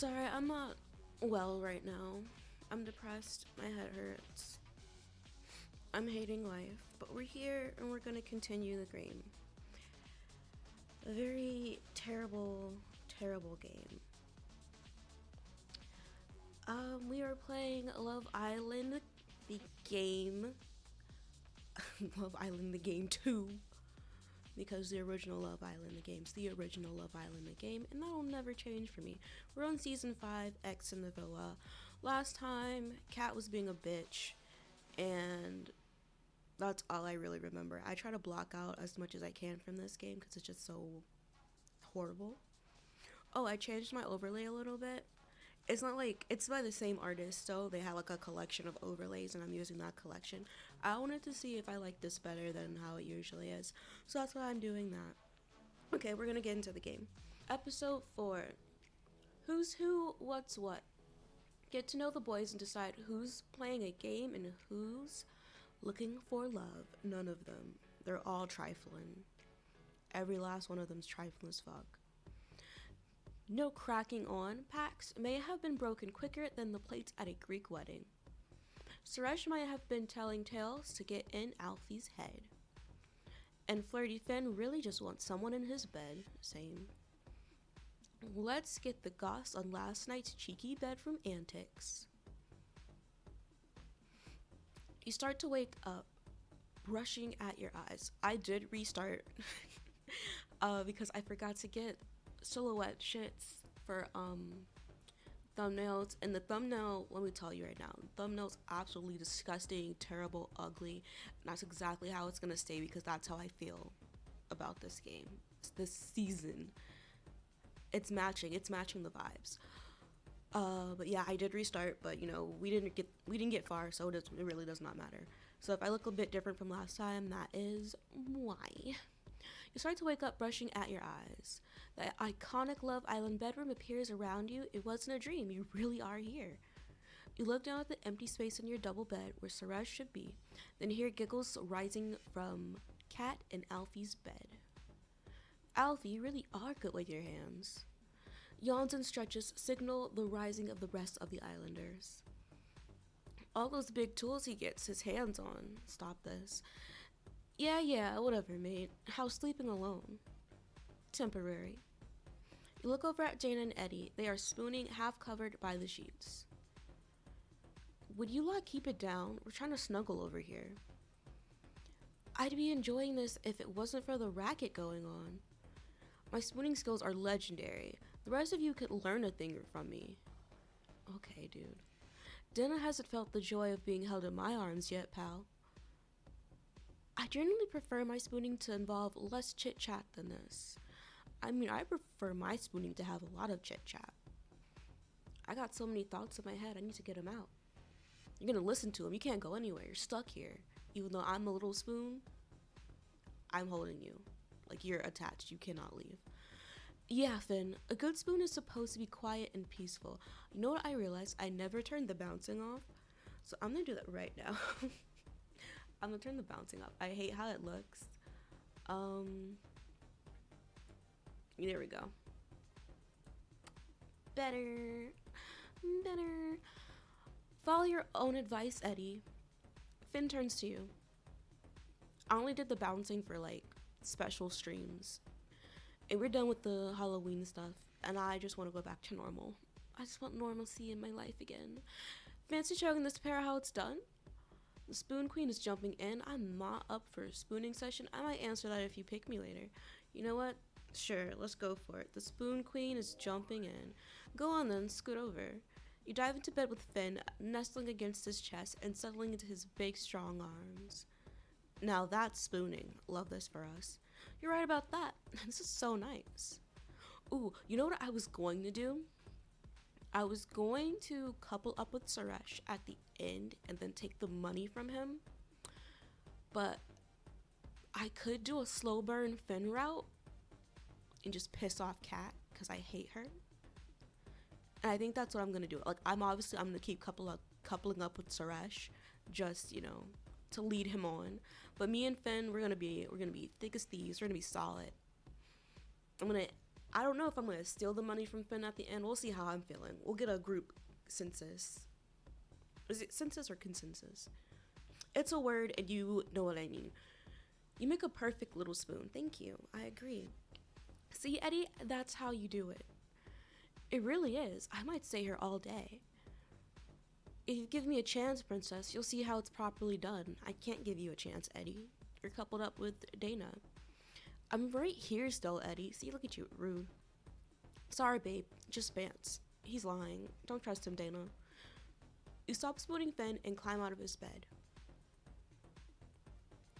Sorry, I'm not well right now. I'm depressed. My head hurts. I'm hating life. But we're here and we're gonna continue the game. A very terrible, terrible game. We are playing Love Island, the game. Love Island, the game 2. Because the original Love Island, the game's the original Love Island, the game, and that'll never change for me. We're on season 5, X in the Villa. Last time, Kat was being a bitch, and that's all I really remember. I try to block out as much as I can from this game because it's just so horrible. Oh, I changed my overlay a little bit. It's not like it's by the same artist, so they have like a collection of overlays, and I'm using that collection. I wanted to see if I like this better than how it usually is, so that's why I'm doing that. Okay, we're gonna get into the game. Episode 4. Who's who, what's what. Get to know the boys and decide who's playing a game and who's looking for love. None of them. They're all trifling. Every last one of them's trifling as fuck. No cracking on packs may have been broken quicker than the plates at a Greek wedding. Suresh might have been telling tales to get in Alfie's head. And Flirty Finn really just wants someone in his bed. Same. Let's get the goss on last night's cheeky bedroom antics. You start to wake up, brushing at your eyes. I did restart because I forgot to get silhouette shits for thumbnails, and the thumbnail, let me tell you right now, the thumbnail's absolutely disgusting, terrible, ugly, and that's exactly how it's gonna stay because that's how I feel about this game, this season. It's matching the vibes. But yeah, I did restart, but we didn't get far, so it really does not matter. So if I look a bit different from last time, that is why. You start to wake up brushing at your eyes. The iconic Love Island bedroom appears around you. It wasn't a dream. You really are here. You look down at the empty space in your double bed where Suresh should be, then hear giggles rising from Kat and Alfie's bed. Alfie, you really are good with your hands. Yawns and stretches signal the rising of the rest of the Islanders. All those big tools he gets his hands on. Stop this. Yeah, whatever, mate. How's sleeping alone? Temporary. You look over at Jane and Eddie. They are spooning, half covered by the sheets. Would you lot keep it down? We're trying to snuggle over here. I'd be enjoying this if it wasn't for the racket going on. My spooning skills are legendary. The rest of you could learn a thing from me. Okay, dude. Dana hasn't felt the joy of being held in my arms yet, pal. I generally prefer my spooning to involve less chit-chat than this. I prefer my spooning to have a lot of chit-chat. I got so many thoughts in my head, I need to get them out. You're gonna listen to them, you can't go anywhere, you're stuck here. Even though I'm a little spoon, I'm holding you. Like, you're attached, you cannot leave. Yeah, Finn, a good spoon is supposed to be quiet and peaceful. You know what I realized? I never turned the bouncing off. So I'm gonna do that right now. I'm gonna turn the bouncing off. I hate how it looks. There we go. Better. Follow your own advice, Eddie. Finn turns to you. I only did the bouncing for special streams. And we're done with the Halloween stuff, and I just want to go back to normal. I just want normalcy in my life again. Fancy showing this pair how it's done? The Spoon Queen is jumping in. I'm not up for a spooning session. I might answer that if you pick me later. You know what? Sure, let's go for it. The Spoon Queen is jumping in. Go on then, scoot over. You dive into bed with Finn, nestling against his chest and settling into his big, strong arms. Now that's spooning. Love this for us. You're right about that. This is so nice. Ooh, you know what I was going to do? I was going to couple up with Suresh at the end and then take the money from him. But I could do a slow burn Finn route and just piss off Kat because I hate her. And I think that's what I'm going to do. I'm going to keep coupling up with Suresh just, to lead him on. But me and Finn, we're gonna be thick as thieves. We're gonna be solid. I'm gonna I don't know if I'm gonna steal the money from Finn at the end. We'll see how I'm feeling. We'll get a group census. Is it census or consensus? It's a word, and you know what I mean. You make a perfect little spoon. Thank you. I agree. See, Eddie, that's how you do it. It really is. I might stay here all day. If you give me a chance, Princess, you'll see how it's properly done. I can't give you a chance, Eddie. You're coupled up with Dana. I'm right here still, Eddie. See, look at you. Rude. Sorry, babe. Just Vance. He's lying. Don't trust him, Dana. You stop spooning Finn and climb out of his bed.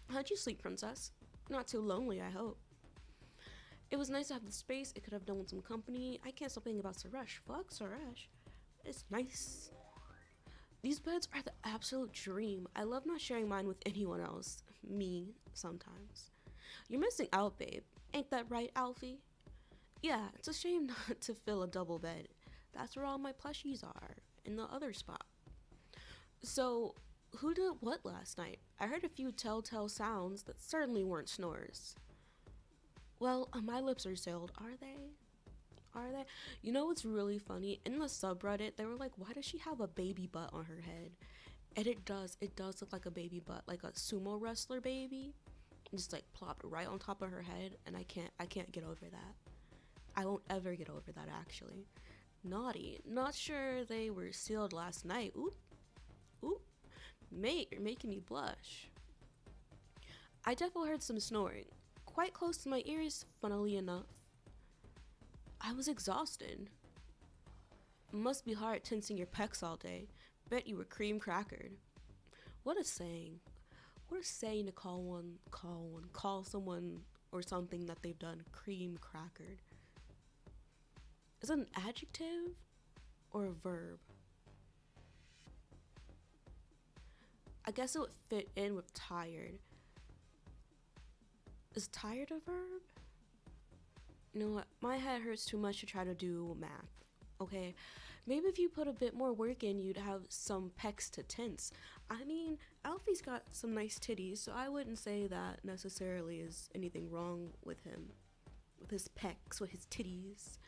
How'd you sleep, Princess? Not too lonely, I hope. It was nice to have the space. It could have done with some company. I can't stop thinking about Suresh. Fuck Suresh. It's nice. These beds are the absolute dream. I love not sharing mine with anyone else. Me, sometimes. You're missing out, babe. Ain't that right, Alfie? Yeah, it's a shame not to fill a double bed. That's where all my plushies are, in the other spot. So, who did what last night? I heard a few telltale sounds that certainly weren't snores. Well, my lips are sealed, are they? Are they? You know what's really funny? In the subreddit, they were like, why does she have a baby butt on her head? And it does look like a baby butt, like a sumo wrestler baby. Just like plopped right on top of her head, and I can't get over that. I won't ever get over that, actually. Naughty. Not sure they were sealed last night. Oop. Oop. Mate, you're making me blush. I definitely heard some snoring. Quite close to my ears, funnily enough. I was exhausted. Must be hard tensing your pecs all day. Bet you were cream crackered. What a saying. What a saying to call someone or something that they've done cream crackered. Is it an adjective or a verb? I guess it would fit in with tired. Is tired a verb? You know what? My head hurts too much to try to do math. Okay? Maybe if you put a bit more work in, you'd have some pecs to tense. I mean, Alfie's got some nice titties, so I wouldn't say that necessarily is anything wrong with him. With his pecs, with his titties.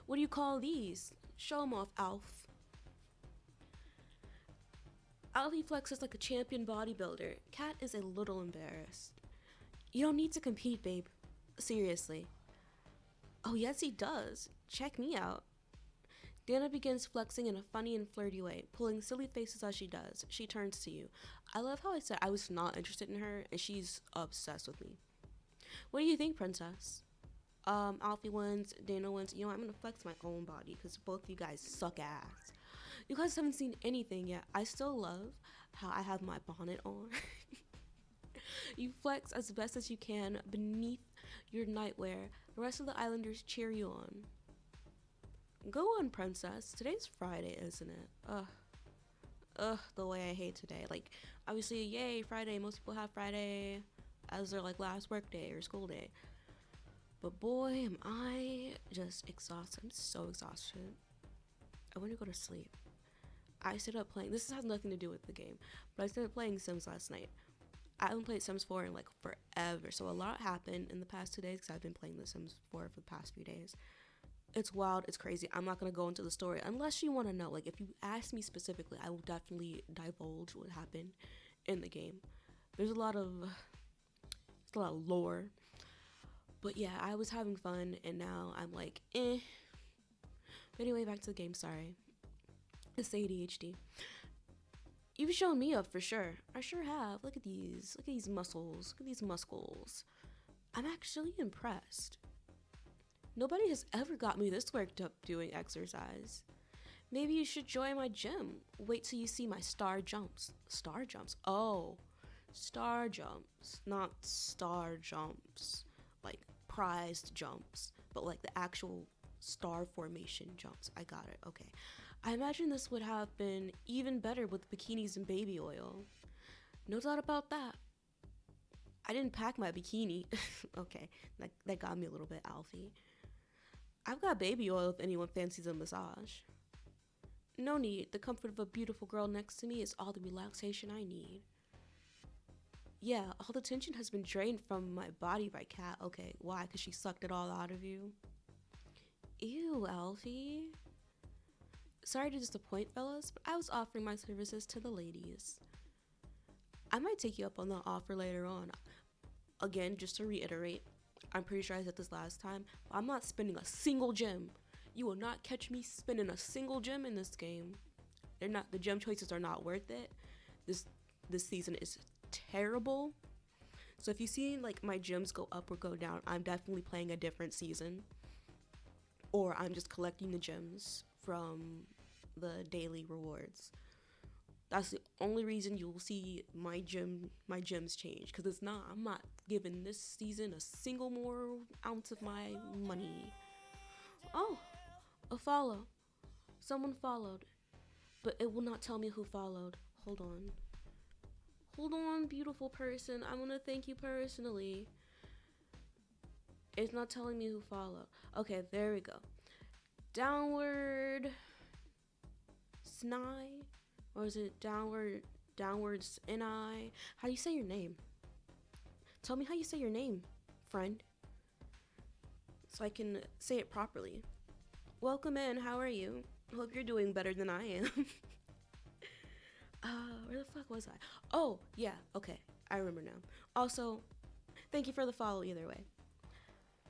What do you call these? Show 'em off, Alf. Alfie flexes like a champion bodybuilder. Kat is a little embarrassed. You don't need to compete, babe. Seriously. Oh, yes, he does. Check me out. Dana begins flexing in a funny and flirty way, pulling silly faces as she does. She turns to you. I love how I said I was not interested in her, and she's obsessed with me. What do you think, Princess? Alfie wins, Dana wins. You know, I'm gonna flex my own body, because both of you guys suck ass. You guys haven't seen anything yet. I still love how I have my bonnet on. You flex as best as you can beneath your nightwear. The rest of the islanders cheer you on. Go on, Princess. Today's Friday, isn't it? Ugh, the way I hate today. Like, obviously, yay, Friday. Most people have Friday as their, like, last work day or school day. But boy, am I just exhausted. I'm so exhausted. I want to go to sleep. I stayed up playing. This has nothing to do with the game, but I stayed up playing Sims last night. I haven't played Sims 4 in, like, forever. So a lot happened in the past 2 days because I've been playing The Sims 4 for the past few days. It's wild. It's crazy. I'm not going to go into the story unless you want to know. Like, if you ask me specifically, I will definitely divulge what happened in the game. There's a lot of lore. But yeah, I was having fun, and now I'm like, eh. But anyway, back to the game. Sorry. It's ADHD. You've shown me up for sure. I sure have. Look at these. Look at these muscles. Look at these muscles. I'm actually impressed. Nobody has ever got me this worked up doing exercise. Maybe you should join my gym. Wait till you see my star jumps. Star jumps? Oh. Star jumps. Not star jumps. Like prized jumps. But like the actual star formation jumps. I got it. Okay. I imagine this would have been even better with bikinis and baby oil. No doubt about that. I didn't pack my bikini. Okay, that got me a little bit, Alfie. I've got baby oil if anyone fancies a massage. No need. The comfort of a beautiful girl next to me is all the relaxation I need. Yeah, all the tension has been drained from my body by Kat. Okay, why? Because she sucked it all out of you? Ew, Alfie. Sorry to disappoint, fellas, but I was offering my services to the ladies. I might take you up on the offer later on. Again, just to reiterate, I'm pretty sure I said this last time, but I'm not spending a single gem. You will not catch me spending a single gem in this game. The gem choices are not worth it. This season is terrible. So if you see like my gems go up or go down, I'm definitely playing a different season. Or I'm just collecting the gems from the daily rewards. That's the only reason you'll see my gems change. Cause I'm not giving this season a single more ounce of my money. Oh, a follow. Someone followed. But it will not tell me who followed. Hold on. Hold on, beautiful person. I'm gonna thank you personally. It's not telling me who followed. Okay, there we go. Downward Sny? Or is it downwards Ni? How do you say your name? Tell me how you say your name, friend. So I can say it properly. Welcome in, how are you? Hope you're doing better than I am. Where the fuck was I? Oh, yeah, okay. I remember now. Also, thank you for the follow either way.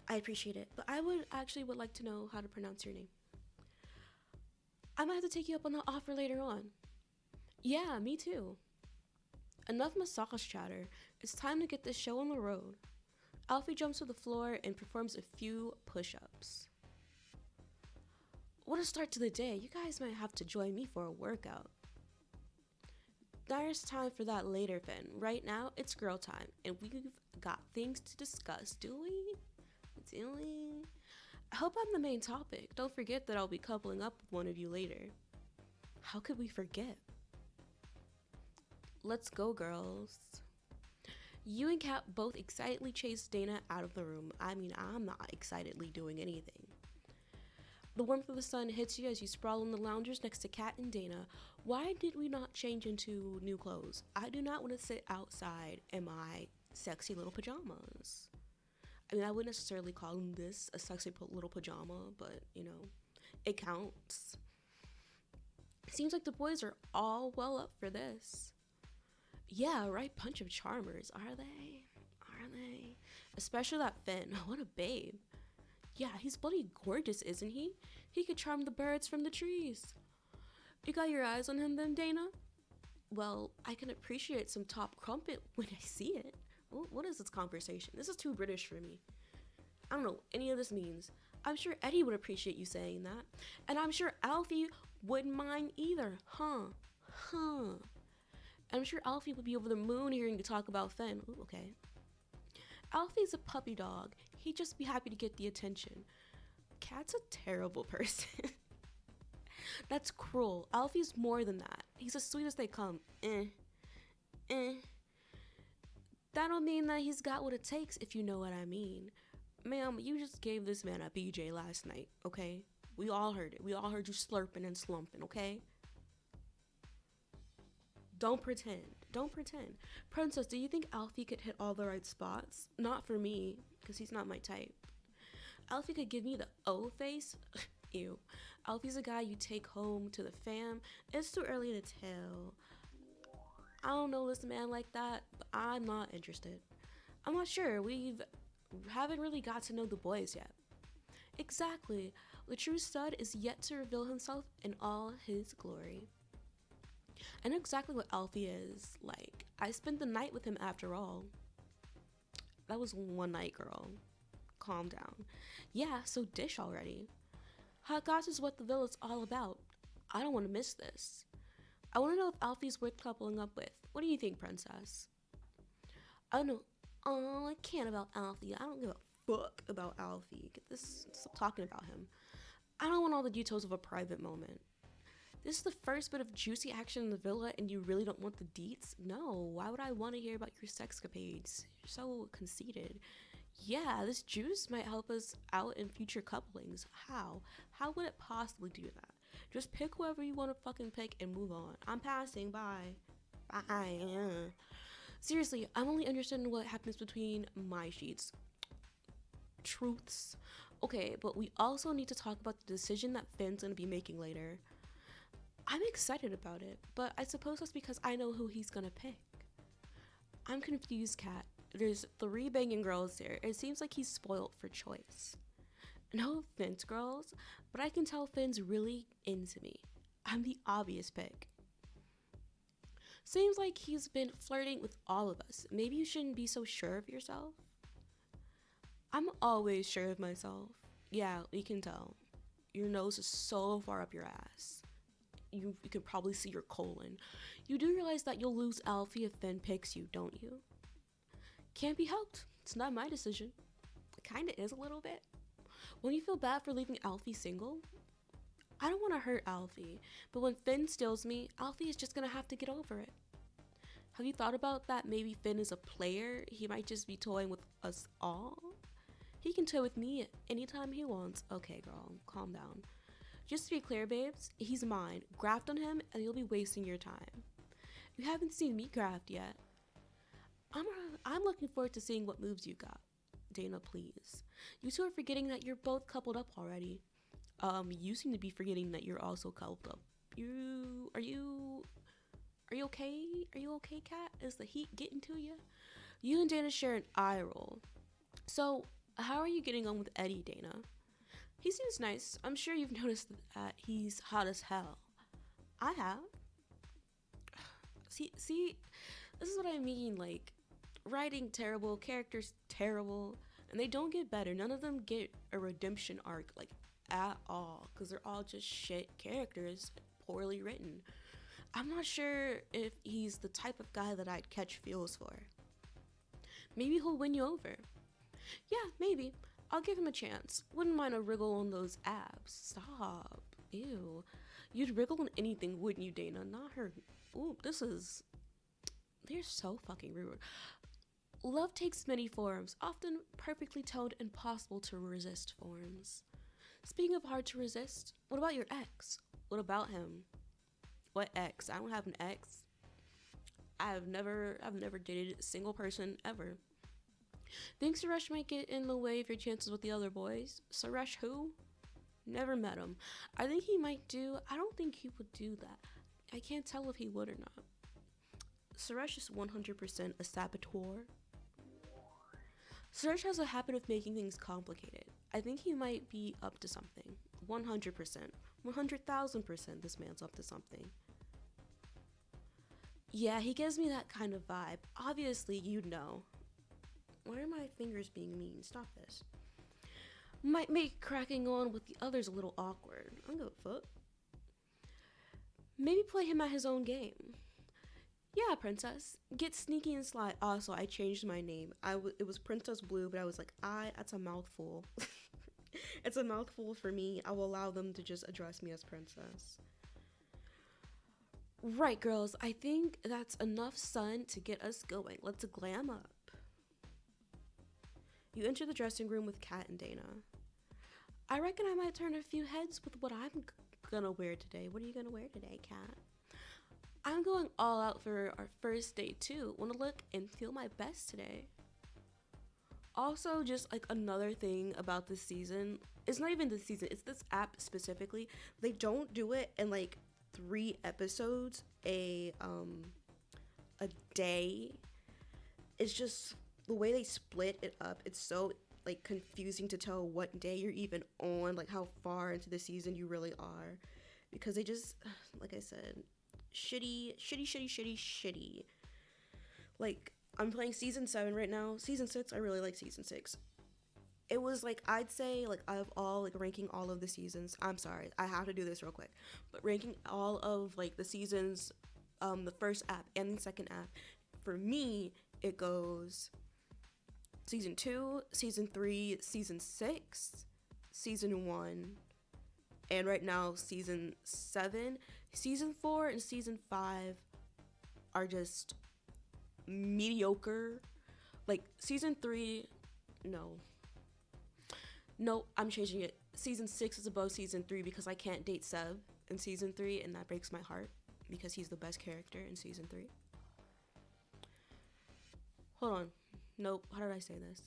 I appreciate it. But I would like to know how to pronounce your name. I might have to take you up on the offer later on. Yeah, me too. Enough massage chatter. It's time to get this show on the road. Alfie jumps to the floor and performs a few push-ups. What a start to the day. You guys might have to join me for a workout. There's time for that later, Finn. Right now, it's girl time, and we've got things to discuss, do we? I hope I'm the main topic. Don't forget that I'll be coupling up with one of you later. How could we forget? Let's go, girls. You and Kat both excitedly chase Dana out of the room. I mean, I'm not excitedly doing anything. The warmth of the sun hits you as you sprawl on the loungers next to Kat and Dana. Why did we not change into new clothes? I do not want to sit outside in my sexy little pajamas. I mean, I wouldn't necessarily call this a sexy little pajama, but, you know, it counts. Seems like the boys are all well up for this. Yeah, right bunch of charmers, are they? Especially that Finn. What a babe. Yeah, he's bloody gorgeous, isn't he? He could charm the birds from the trees. You got your eyes on him then, Dana? Well, I can appreciate some top crumpet when I see it. What is this conversation? This is too British for me. I don't know what any of this means. I'm sure Eddie would appreciate you saying that. And I'm sure Alfie wouldn't mind either. Huh. I'm sure Alfie would be over the moon hearing you talk about Finn. Ooh, okay. Alfie's a puppy dog. He'd just be happy to get the attention. Cat's a terrible person. That's cruel. Alfie's more than that. He's as sweet as they come. That don't mean that he's got what it takes, if you know what I mean. Ma'am, you just gave this man a BJ last night, okay? We all heard it. We all heard you slurping and slumping, okay? Don't pretend. Princess, do you think Alfie could hit all the right spots? Not for me, because he's not my type. Alfie could give me the O face? Ew. Alfie's a guy you take home to the fam. It's too early to tell. I don't know this man like that, but I'm not interested. I'm not sure. We haven't really got to know the boys yet. Exactly. The true stud is yet to reveal himself in all his glory. I know exactly what Alfie is like. I spent the night with him after all. That was one night, girl. Calm down. Yeah, so dish already. Hot goss is what the villa's all about. I don't want to miss this. I want to know if Alfie's worth coupling up with. What do you think, princess? I don't know. Oh, I can't about Alfie. I don't give a fuck about Alfie. Stop talking about him. I don't want all the details of a private moment. This is the first bit of juicy action in the villa and you really don't want the deets? No, why would I want to hear about your sexcapades? You're so conceited. Yeah, this juice might help us out in future couplings. How? How would it possibly do that? Just pick whoever you want to fucking pick and move on. I'm passing, bye. Bye. Seriously, I'm only interested in what happens between my sheets. Truths. Okay, but we also need to talk about the decision that Finn's gonna be making later. I'm excited about it, but I suppose that's because I know who he's gonna pick. I'm confused, Kat. There's 3 banging girls there. It seems like he's spoiled for choice. No offense, girls, but I can tell Finn's really into me. I'm the obvious pick. Seems like he's been flirting with all of us. Maybe you shouldn't be so sure of yourself. I'm always sure of myself. Yeah, we can tell. Your nose is so far up your ass. You can probably see your colon. You do realize that you'll lose Alfie if Finn picks you, don't you? Can't be helped. It's not my decision. It kinda is a little bit. When you feel bad for leaving Alfie single, I don't want to hurt Alfie, but when Finn steals me, Alfie is just gonna have to get over it. Have you thought about that maybe Finn is a player? He might just be toying with us all? He can toy with me anytime he wants. Okay, girl, calm down. Just to be clear, babes, he's mine. Graft on him and you'll be wasting your time. You haven't seen me graft yet. I'm looking forward to seeing what moves you got. Dana, please. You two are forgetting that you're both coupled up already. You seem to be forgetting that you're also coupled up. Are you okay? Are you okay, Kat? Is the heat getting to you? You and Dana share an eye roll. So, how are you getting on with Eddie, Dana? He seems nice. I'm sure you've noticed that he's hot as hell. I have. See, this is what I mean. Like, writing terrible, characters terrible, and they don't get better. None of them get a redemption arc, like, at all, because they're all just shit characters, poorly written. I'm not sure if he's the type of guy that I'd catch feels for. Maybe he'll win you over. Yeah, maybe. I'll give him a chance. Wouldn't mind a wriggle on those abs. Stop. Ew. You'd wriggle on anything, wouldn't you, Dana? Not her. Ooh, they're so fucking rude. Love takes many forms, often perfectly toned, impossible to resist forms. Speaking of hard to resist, what about your ex? What about him? What ex? I don't have an ex. I've never dated a single person ever. Think Suresh might get in the way of your chances with the other boys? Suresh who? Never met him. I think he might do. I don't think he would do that. I can't tell if he would or not. Suresh is 100% a saboteur. Suresh has a habit of making things complicated. I think he might be up to something. 100%. 100,000% this man's up to something. Yeah, he gives me that kind of vibe. Obviously, you'd know. Why are my fingers being mean? Stop this. Might make cracking on with the others a little awkward. I don't give a fuck. Maybe play him at his own game. Yeah, princess. Get sneaky and sly. Also, I changed my name. It was Princess Blue, but I was like, that's a mouthful. It's a mouthful for me. I will allow them to just address me as princess. Right, girls. I think that's enough sun to get us going. Let's glam up. You enter the dressing room with Kat and Dana. I reckon I might turn a few heads with what I'm gonna wear today. What are you gonna wear today, Kat? I'm going all out for our first date too. Want to look and feel my best today. Also, just like another thing about this season, it's not even this season, it's this app specifically. They don't do it in like 3 episodes a day. It's just the way they split it up. It's so like confusing to tell what day you're even on, like how far into the season you really are, because they just, like I said, shitty. Like, I'm playing season 7 right now. Season 6, I really like season 6. It was like, I'd say, like, out of all, like, ranking all of the seasons, I'm sorry, I have to do this real quick, but ranking all of, like, the seasons, the first app and the second app, for me, it goes season 2, season 3, season 6, season 1, and right now, season 7. Season 4 and season 5 are just mediocre. Like, season 3, no, I'm changing it. Season 6 is above season 3 because I can't date Seb in season 3, and that breaks my heart because he's the best character in season 3. Hold on. Nope. How did I say this?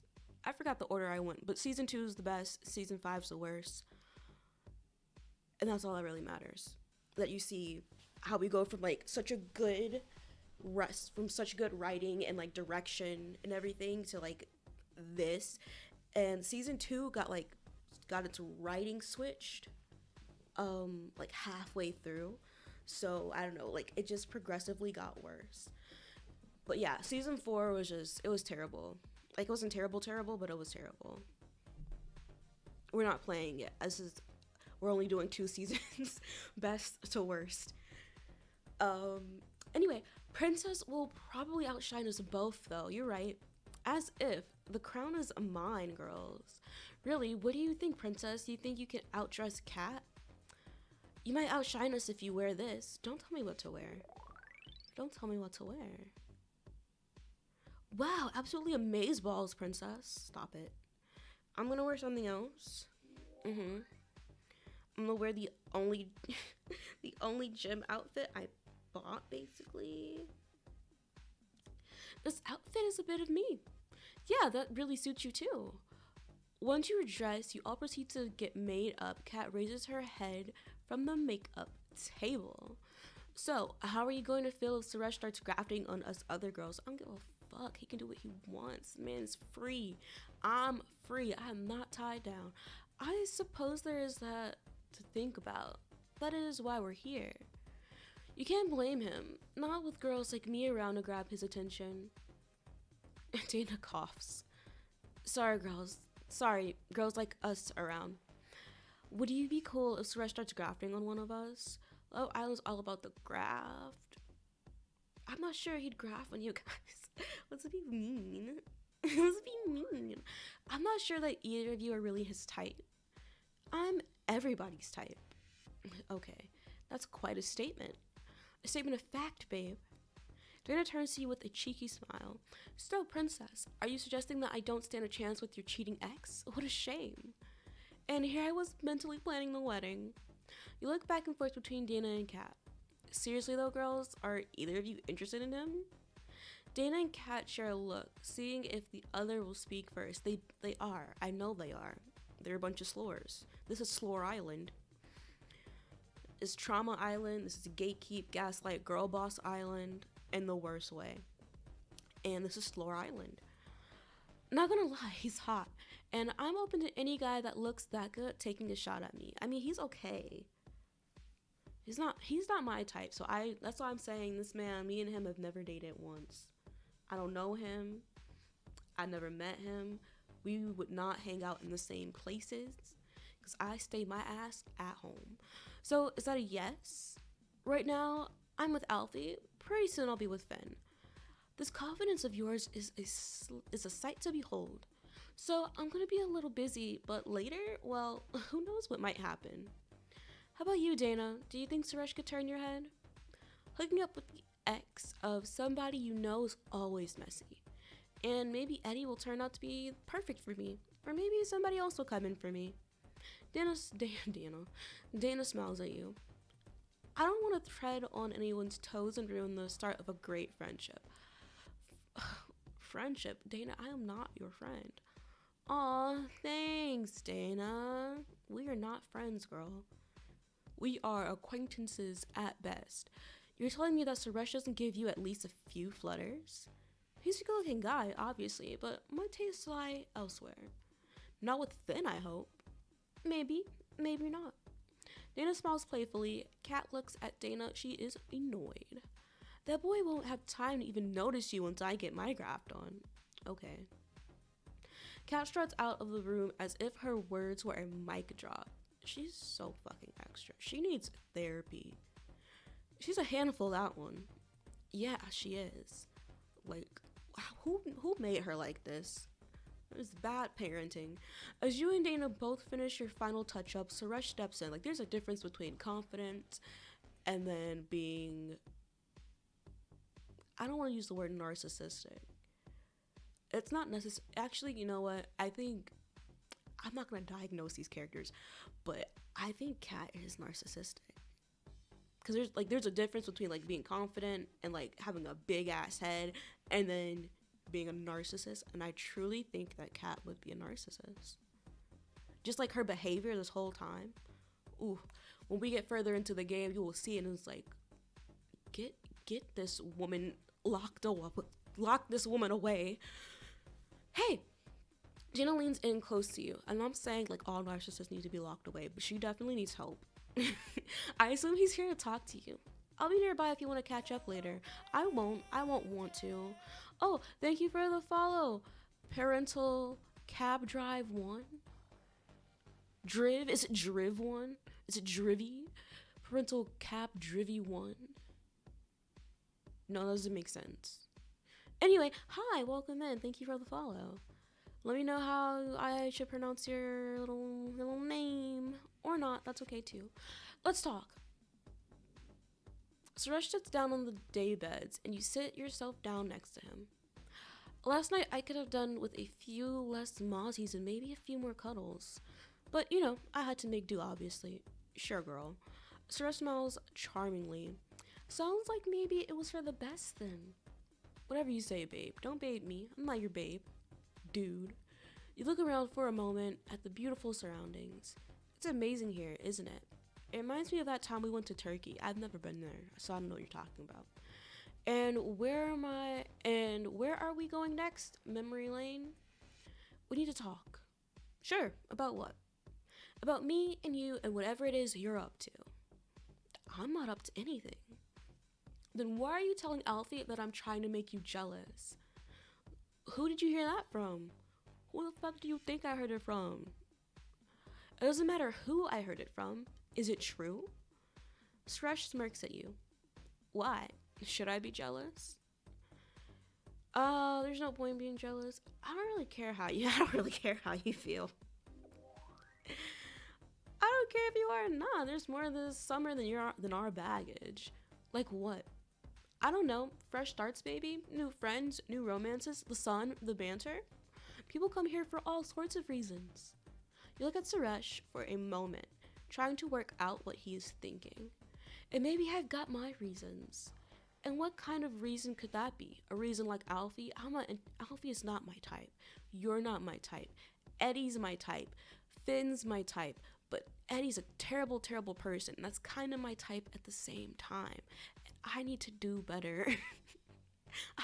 I forgot the order I went, but season 2 is the best, season 5 is the worst. And that's all that really matters. That you see how we go from like such a good rest, from such good writing and like direction and everything to like this. And season 2 got its writing switched like halfway through. So I don't know, like it just progressively got worse. But yeah, season 4 was just, it was terrible. Like it wasn't terrible, but it was terrible. We're not playing it. We're only doing 2 seasons, best to worst. Um, Anyway, Princess will probably outshine us both, though. You're right. As if the crown is mine, girls. Really, what do you think, Princess? Do you think you can outdress Cat? You might outshine us if you wear this. Don't tell me what to wear. Don't tell me what to wear. Wow, absolutely amazeballs, Princess. Stop it. I'm gonna wear something else. I'm gonna wear the only the only gym outfit I bought, basically. This outfit is a bit of me. Yeah, that really suits you too. Once you are dressed, you all proceed to get made up. Kat raises her head from the makeup table. So, how are you going to feel if Suresh starts grafting on us other girls? I don't give a fuck. He can do what he wants. Man's free. I'm free. I'm not tied down. I suppose there is that to think about. That is why we're here. You can't blame him. Not with girls like me around to grab his attention. Dana coughs. Sorry, girls like us around. Would you be cool if Suresh starts grafting on one of us? Love Island's all about the graft. I'm not sure he'd graft on you guys. What's it mean? What's it mean? I'm not sure that either of you are really his type. I'm everybody's type. Okay, that's quite a statement. A statement of fact, babe. Dana turns to you with a cheeky smile. So, Princess, are you suggesting that I don't stand a chance with your cheating ex? What a shame. And here I was mentally planning the wedding. You look back and forth between Dana and Kat. Seriously though, girls, are either of you interested in him? Dana and Kat share a look, seeing if the other will speak first. They are. I know they are. They're a bunch of slores. This is Slore Island. This is Trauma Island. This is Gatekeep, Gaslight, Girl Boss Island, in the worst way. And this is Slore Island. Not gonna lie, he's hot. And I'm open to any guy that looks that good taking a shot at me. I mean, he's okay. He's not my type. So that's why I'm saying this man, me and him have never dated once. I don't know him. I never met him. We would not hang out in the same places because I stay my ass at home. So is that a yes? Right now, I'm with Alfie. Pretty soon I'll be with Finn. This confidence of yours is a sight to behold. So I'm going to be a little busy, but later, well, who knows what might happen. How about you, Dana? Do you think Suresh could turn your head? Hooking up with the ex of somebody you know is always messy. And maybe Eddie will turn out to be perfect for me. Or maybe somebody else will come in for me. Dana smiles at you. I don't want to tread on anyone's toes and ruin the start of a great friendship. Friendship? Dana, I am not your friend. Aw, thanks, Dana. We are not friends, girl. We are acquaintances at best. You're telling me that Suresh doesn't give you at least a few flutters? He's a good-looking guy, obviously, but my tastes lie elsewhere. Not with Finn, I hope. Maybe, maybe not. Dana smiles playfully. Kat looks at Dana. She is annoyed. That boy won't have time to even notice you once I get my graft on. Okay. Kat struts out of the room as if her words were a mic drop. She's so fucking extra. She needs therapy. She's a handful, that one. Yeah, she is. Like, who made her like this? It's bad parenting. As you and Dana both finish your final touch-ups, Suresh steps in. Like, there's a difference between confident and then being... I don't want to use the word narcissistic. It's not necessary. Actually, you know what? I think... I'm not going to diagnose these characters, but I think Kat is narcissistic. Because there's a difference between, like, being confident and, like, having a big-ass head and then being a narcissist, and I truly think that Kat would be a narcissist. Just like her behavior this whole time. Ooh, when we get further into the game, you will see it, and it's like, get this woman lock this woman away. Hey, Gina leans in close to you, and I'm saying like all narcissists need to be locked away, but she definitely needs help. I assume he's here to talk to you. I'll be nearby if you want to catch up later. I won't want to. Oh, thank you for the follow. Parental Cab Drive 1? Driv? Is it Driv 1? Is it Drivy? Parental Cab Drivy 1? No, that doesn't make sense. Anyway, hi, welcome in. Thank you for the follow. Let me know how I should pronounce your little name. Or not, that's okay too. Let's talk. Suresh sits down on the day beds, and you sit yourself down next to him. Last night, I could have done with a few less mozzies and maybe a few more cuddles. But, I had to make do, obviously. Sure, girl. Suresh smiles charmingly. Sounds like maybe it was for the best, then. Whatever you say, babe. Don't babe me. I'm not your babe. Dude. You look around for a moment at the beautiful surroundings. It's amazing here, isn't it? It reminds me of that time we went to Turkey. I've never been there, so I don't know what you're talking about. And where are we going next? Memory lane? We need to talk. Sure, about what? About me and you and whatever it is you're up to. I'm not up to anything. Then why are you telling Alfie that I'm trying to make you jealous? Who did you hear that from? Who the fuck do you think I heard it from? It doesn't matter who I heard it from. Is it true? Suresh smirks at you. Why? Should I be jealous? There's no point in being jealous. I don't really care how you feel. I don't care if you are or not. There's more this summer than our baggage. Like what? I don't know. Fresh starts, baby. New friends, new romances, the sun, the banter. People come here for all sorts of reasons. You look at Suresh for a moment, trying to work out what he is thinking. And maybe I've got my reasons. And what kind of reason could that be? A reason like Alfie? Alfie is not my type. You're not my type. Eddie's my type. Finn's my type. But Eddie's a terrible, terrible person. That's kind of my type at the same time. And I need to do better.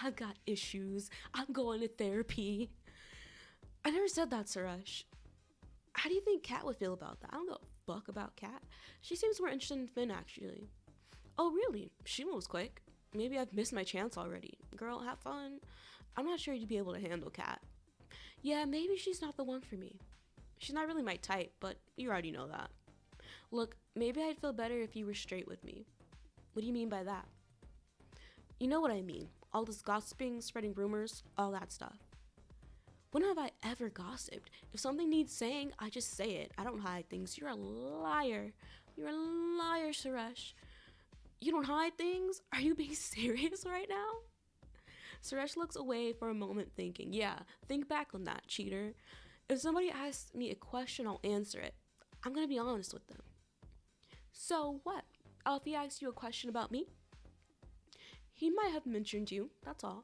I've got issues. I'm going to therapy. I never said that, Suresh. How do you think Kat would feel about that? I don't know a fuck about Kat. She seems more interested in Finn, actually. Oh, really? She moves quick. Maybe I've missed my chance already. Girl, have fun. I'm not sure you'd be able to handle Kat. Yeah, maybe she's not the one for me. She's not really my type, but you already know that. Look, maybe I'd feel better if you were straight with me. What do you mean by that? You know what I mean. All this gossiping, spreading rumors, all that stuff. When have I ever gossiped? If something needs saying, I just say it. I don't hide things. You're a liar. You're a liar, Suresh. You don't hide things? Are you being serious right now? Suresh looks away for a moment thinking, yeah, think back on that, cheater. If somebody asks me a question, I'll answer it. I'm going to be honest with them. So what? Alfie asked you a question about me? He might have mentioned you, that's all.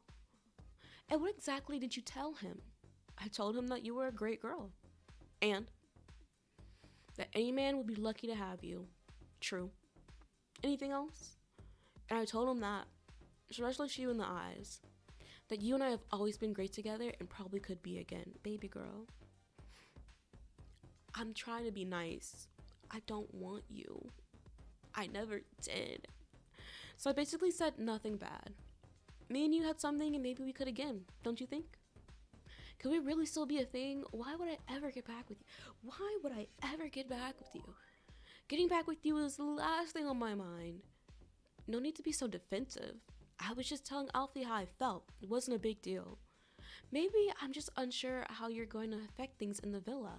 And what exactly did you tell him? I told him that you were a great girl. And that any man would be lucky to have you. True. Anything else? And I told him that, Suresh looks you in the eyes, that you and I have always been great together and probably could be again. Baby girl. I'm trying to be nice. I don't want you. I never did. So I basically said nothing bad. Me and you had something and maybe we could again, don't you think? Could we really still be a thing? Why would I ever get back with you? Why would I ever get back with you? Getting back with you is the last thing on my mind. No need to be so defensive. I was just telling Alfie how I felt. It wasn't a big deal. Maybe I'm just unsure how you're going to affect things in the villa.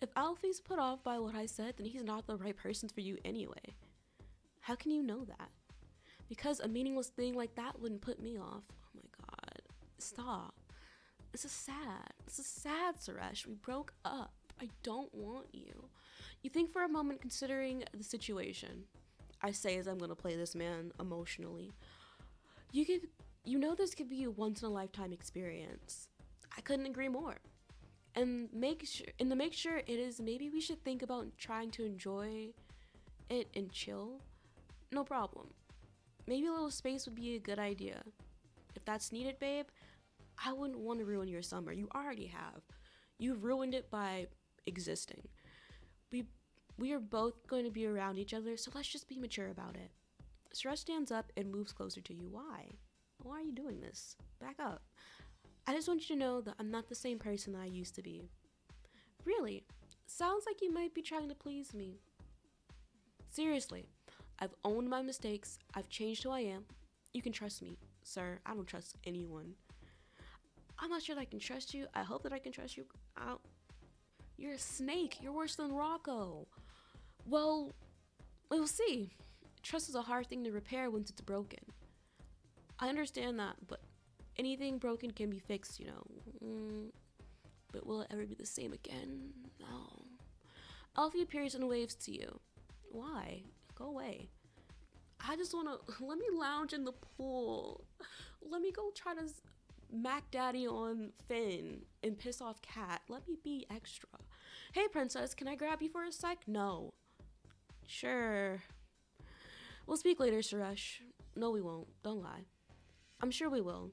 If Alfie's put off by what I said, then he's not the right person for you anyway. How can you know that? Because a meaningless thing like that wouldn't put me off. Oh my god. Stop. This is sad. This is sad, Suresh. We broke up. I don't want you. You think for a moment considering the situation. I say as I'm going to play this man emotionally. You You know this could be a once in a lifetime experience. I couldn't agree more. And to make sure it is, maybe we should think about trying to enjoy it and chill. No problem. Maybe a little space would be a good idea. If that's needed, babe, I wouldn't want to ruin your summer. You already have. You've ruined it by existing. We we are both going to be around each other, so let's just be mature about it. Suresh stands up and moves closer to you. Why? Why are you doing this? Back up. I just want you to know that I'm not the same person that I used to be. Really? Sounds like you might be trying to please me. Seriously, I've owned my mistakes. I've changed who I am. You can trust me, sir. I don't trust anyone. I'm not sure that I can trust you. I hope that I can trust you. You're a snake. You're worse than Rocco. Well, we'll see. Trust is a hard thing to repair once it's broken. I understand that, but anything broken can be fixed, you know. But will it ever be the same again? No. Alfie appears and waves to you. Why? Go away. I just want to, let me lounge in the pool. Let me go try to Mac Daddy on Finn and piss off Cat. Let me be extra. Hey, princess, can I grab you for a sec? No. Sure. We'll speak later, Suresh. No, we won't. Don't lie. I'm sure we will.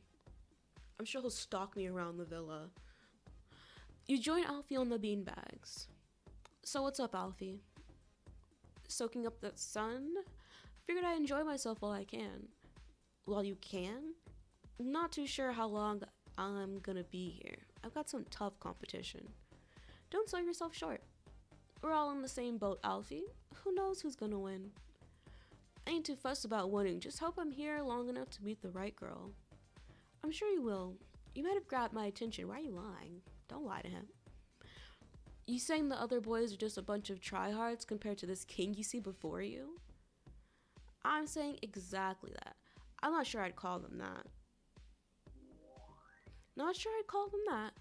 I'm sure he'll stalk me around the villa. You join Alfie on the beanbags. So what's up, Alfie? Soaking up the sun? Figured I'd enjoy myself while I can. While you can? Not too sure how long I'm gonna be here. I've got some tough competition. Don't sell yourself short. We're all in the same boat, Alfie. Who knows who's gonna win? I ain't too fussed about winning. Just hope I'm here long enough to meet the right girl. I'm sure you will. You might have grabbed my attention. Why are you lying? Don't lie to him. You saying the other boys are just a bunch of tryhards compared to this king you see before you? I'm saying exactly that. I'm not sure I'd call them that. Not sure I'd call them that.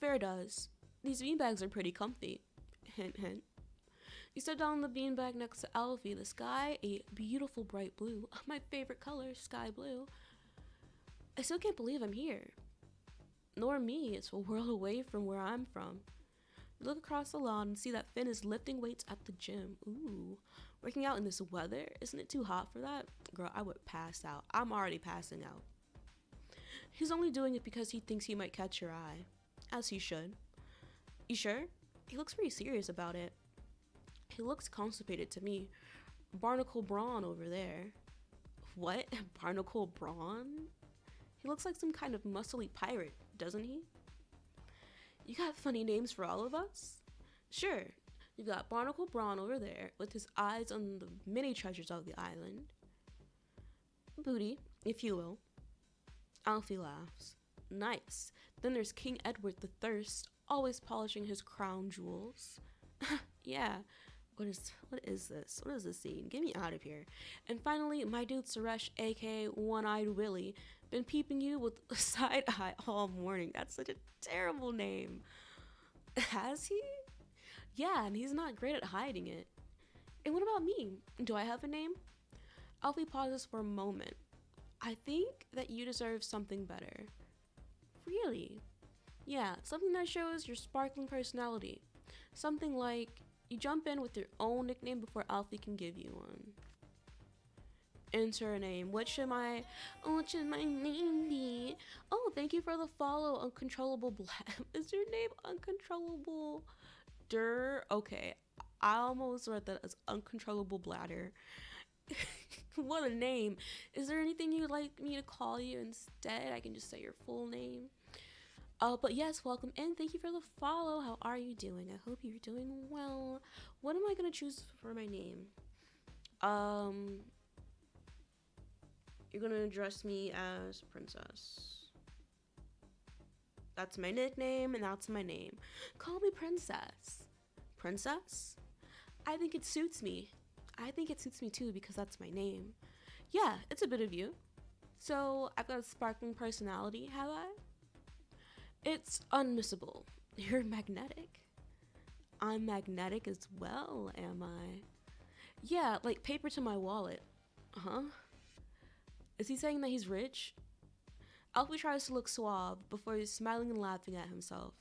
Fair does. These beanbags are pretty comfy. Hint, hint. You sit down on the beanbag next to Alfie. The sky, a beautiful bright blue. My favorite color, sky blue. I still can't believe I'm here. Nor me. It's a world away from where I'm from. You look across the lawn and see that Finn is lifting weights at the gym. Ooh. Working out in this weather? Isn't it too hot for that? Girl, I would pass out. I'm already passing out. He's only doing it because he thinks he might catch your eye. As he should. You sure? He looks pretty serious about it. He looks constipated to me. Barnacle Brawn over there. What? Barnacle Brawn? He looks like some kind of muscly pirate, doesn't he? You got funny names for all of us? Sure. You've got Barnacle Brawn over there with his eyes on the many treasures of the island. Booty, if you will. Alfie laughs. Nice. Then there's King Edward the Thirst, always polishing his crown jewels. Yeah. What is this? What is this scene? Get me out of here. And finally, my dude Suresh, aka One-Eyed Willie, been peeping you with a side eye all morning. That's such a terrible name. Has he? Yeah, and he's not great at hiding it. And what about me? Do I have a name? Alfie pauses for a moment. I think that you deserve something better. Really? Yeah, something that shows your sparkling personality. Something like you jump in with your own nickname before Alfie can give you one. Enter a name. What should my name be? Oh, thank you for the follow, Uncontrollable Is your name Uncontrollable Okay, I almost read that as Uncontrollable Bladder. What a name. Is there anything you'd like me to call you instead? I can just say your full name. But yes, welcome in. Thank you for the follow. How are you doing? I hope you're doing well. What am I gonna choose for my name? You're gonna address me as Princess. That's my nickname and that's my name. Call me Princess. Princess? I think it suits me. I think it suits me too because that's my name. Yeah, it's a bit of you. So I've got a sparkling personality, have I? It's unmissable. You're magnetic. I'm magnetic as well, am I? Yeah, like paper to my wallet. Huh? Is he saying that he's rich? Alfie tries to look suave before he's smiling and laughing at himself.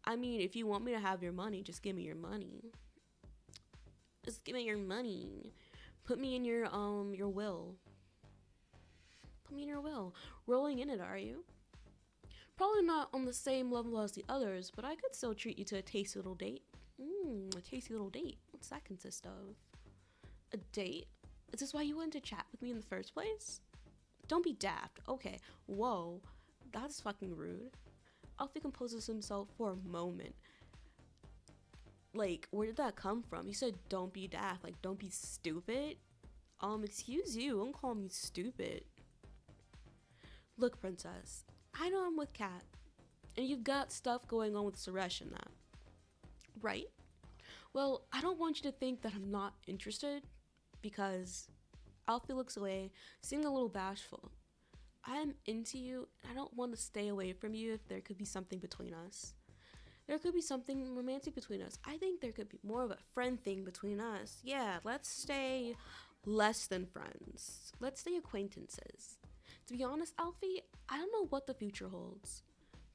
I mean, if you want me to have your money, just give me your money. Just give me your money. Put me in your will. Put me in your will. Rolling in it, are you? Probably not on the same level as the others, but I could still treat you to a tasty little date. A tasty little date. What's that consist of? A date? Is this why you wanted to chat with me in the first place? Don't be daft. Okay. Whoa. That's fucking rude. Alfie composes himself for a moment. Like, where did that come from? He said, don't be daft. Like, don't be stupid. Excuse you. Don't call me stupid. Look, princess. I know I'm with Kat. And you've got stuff going on with Suresh and that. Right? Well, I don't want you to think that I'm not interested. Because Alfie looks away, seeming a little bashful. I am into you, and I don't want to stay away from you if there could be something between us. There could be something romantic between us. I think there could be more of a friend thing between us. Yeah, let's stay less than friends. Let's stay acquaintances. To be honest, Alfie, I don't know what the future holds.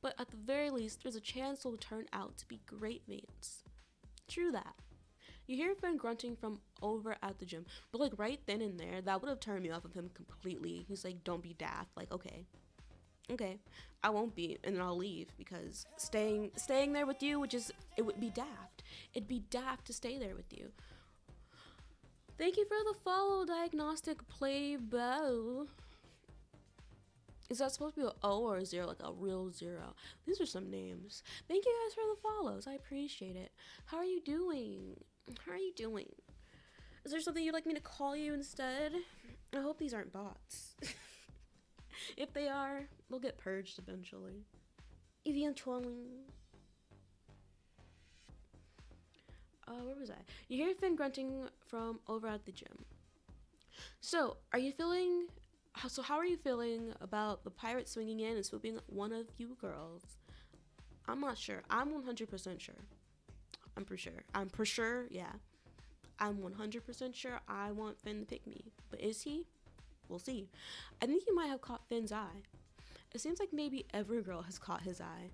But at the very least, there's a chance we'll turn out to be great mates. True that. You hear Finn grunting from over at the gym, but like right then and there, that would have turned me off of him completely. He's like, don't be daft. Like, okay, I won't be, and then I'll leave because staying there with you, it would be daft. It'd be daft to stay there with you. Thank you for the follow, Diagnostic Playbow. Is that supposed to be an O or a 0, like a real 0? These are some names. Thank you guys for the follows. I appreciate it. How are you doing? Is there something you'd like me to call you instead? I hope these aren't bots. If they are, they'll get purged eventually. Where was I? You hear Finn grunting from over at the gym. So, how are you feeling about the pirate swinging in and swooping one of you girls? I'm not sure. I'm 100% sure. I'm for sure, yeah. I'm 100% sure I want Finn to pick me. But is he? We'll see. I think you might have caught Finn's eye. It seems like maybe every girl has caught his eye.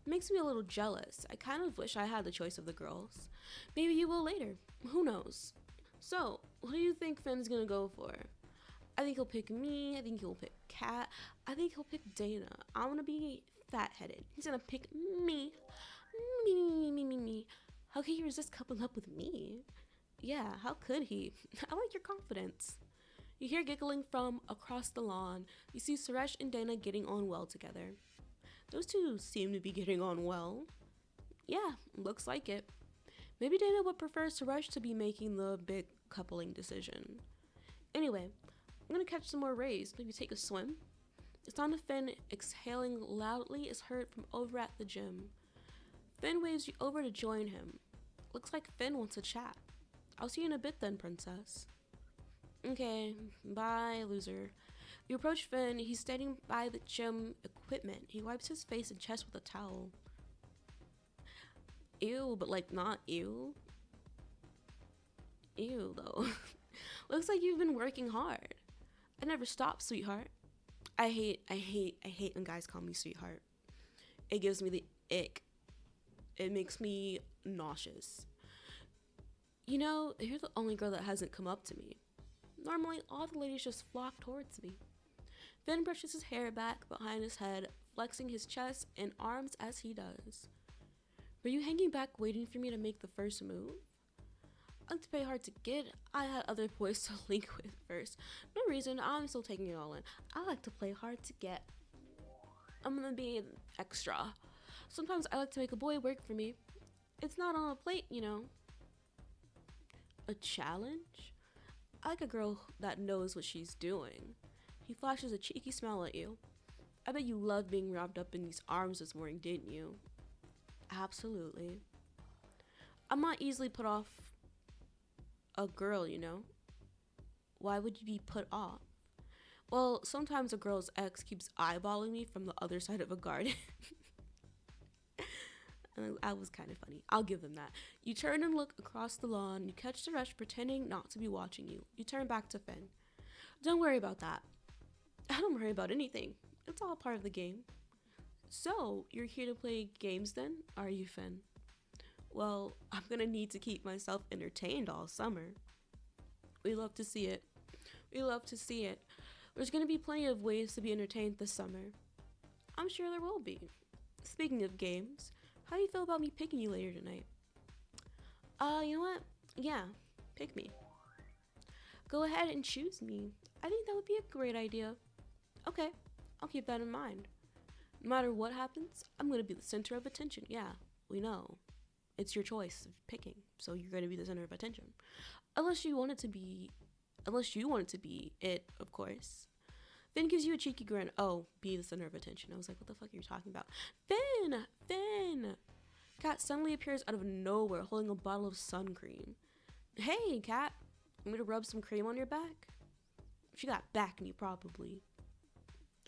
It makes me a little jealous. I kind of wish I had the choice of the girls. Maybe you will later. Who knows? So, who do you think Finn's gonna go for? I think he'll pick me. I think he'll pick Kat. I think he'll pick Dana. I want to be fat-headed. He's gonna pick me. Me. How can he resist coupling up with me? Yeah, how could he? I like your confidence. You hear giggling from across the lawn. You see Suresh and Dana getting on well together. Those two seem to be getting on well. Yeah, looks like it. Maybe Dana would prefer Suresh to be making the big coupling decision. Anyway, I'm gonna catch some more rays, maybe take a swim. The sound of Finn exhaling loudly is heard from over at the gym. Finn waves you over to join him. Looks like Finn wants to chat. I'll see you in a bit then, princess. Okay, bye, loser. You approach Finn. He's standing by the gym equipment. He wipes his face and chest with a towel. Ew, but like not ew. Ew, though. Looks like you've been working hard. I never stop, sweetheart. I hate when guys call me sweetheart. It gives me the ick. It makes me nauseous. You know, you're the only girl that hasn't come up to me. Normally, all the ladies just flock towards me. Finn brushes his hair back behind his head, flexing his chest and arms as he does. Were you hanging back waiting for me to make the first move? I like to play hard to get. I had other boys to link with first. No reason, I'm still taking it all in. I like to play hard to get. I'm gonna be an extra. Sometimes I like to make a boy work for me. It's not on a plate, you know. A challenge? I like a girl that knows what she's doing. He flashes a cheeky smile at you. I bet you loved being wrapped up in these arms this morning, didn't you? Absolutely. I'm not easily put off a girl, you know. Why would you be put off? Well, sometimes a girl's ex keeps eyeballing me from the other side of a garden. And that was kind of funny. I'll give them that. You turn and look across the lawn. You catch Suresh pretending not to be watching you. You turn back to Finn. Don't worry about that. I don't worry about anything. It's all part of the game. So, you're here to play games then? Are you, Finn? Well, I'm gonna need to keep myself entertained all summer. We love to see it. We love to see it. There's gonna be plenty of ways to be entertained this summer. I'm sure there will be. Speaking of games, how do you feel about me picking you later tonight? You know what? Yeah, pick me. Go ahead and choose me. I think that would be a great idea. Okay, I'll keep that in mind. No matter what happens, I'm gonna be the center of attention. Yeah, we know. It's your choice of picking, so you're gonna be the center of attention. Unless you want it to be it, of course. Finn gives you a cheeky grin. Oh, be the center of attention. I was like, what the fuck are you talking about? Finn! Cat suddenly appears out of nowhere holding a bottle of sun cream. Hey, Cat, want me to rub some cream on your back? She got acne, probably.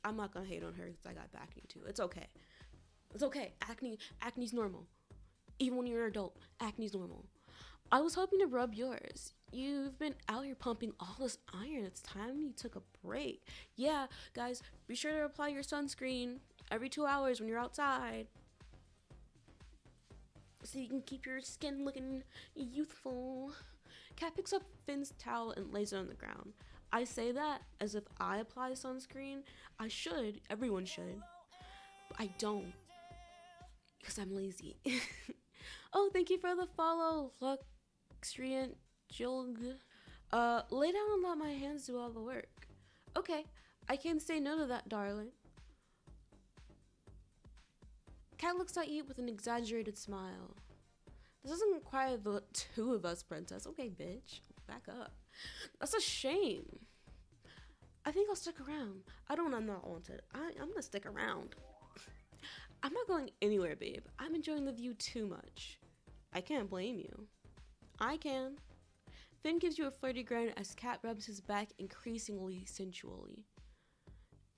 I'm not gonna hate on her because I got acne too. It's okay. It's okay. Acne's normal. Even when you're an adult, acne's normal. I was hoping to rub yours. You've been out here pumping all this iron. It's time you took a break. Yeah, guys, be sure to apply your sunscreen every 2 hours when you're outside, so you can keep your skin looking youthful. Cat picks up Finn's towel and lays it on the ground. I say that as if I apply sunscreen. I should. Everyone should. But I don't. Because I'm lazy. Oh, thank you for the follow, Luxuriant Jilg. Lay down and let my hands do all the work. Okay, I can't say no to that, darling. Cat looks at you with an exaggerated smile. This doesn't require the two of us, princess. Okay, bitch, back up. That's a shame. I think I'll stick around. I'm not wanted. I'm gonna stick around. I'm not going anywhere, babe. I'm enjoying the view too much. I can't blame you. I can. Finn gives you a flirty grin as Cat rubs his back increasingly sensually.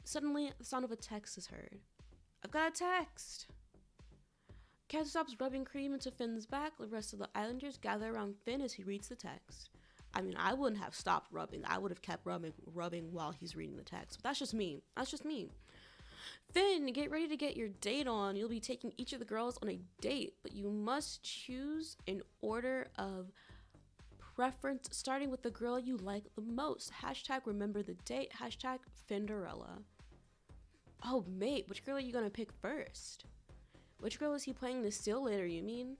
Suddenly, the sound of a text is heard. I've got a text. Cat stops rubbing cream into Finn's back. The rest of the islanders gather around Finn as he reads the text. I mean, I wouldn't have stopped rubbing. I would have kept rubbing while he's reading the text. But that's just me. Finn, get ready to get your date on. You'll be taking each of the girls on a date, but you must choose in order of preference, starting with the girl you like the most. Hashtag remember the date. Hashtag Finderella. Oh, mate, which girl are you gonna pick first? Which girl is he planning to steal later, you mean?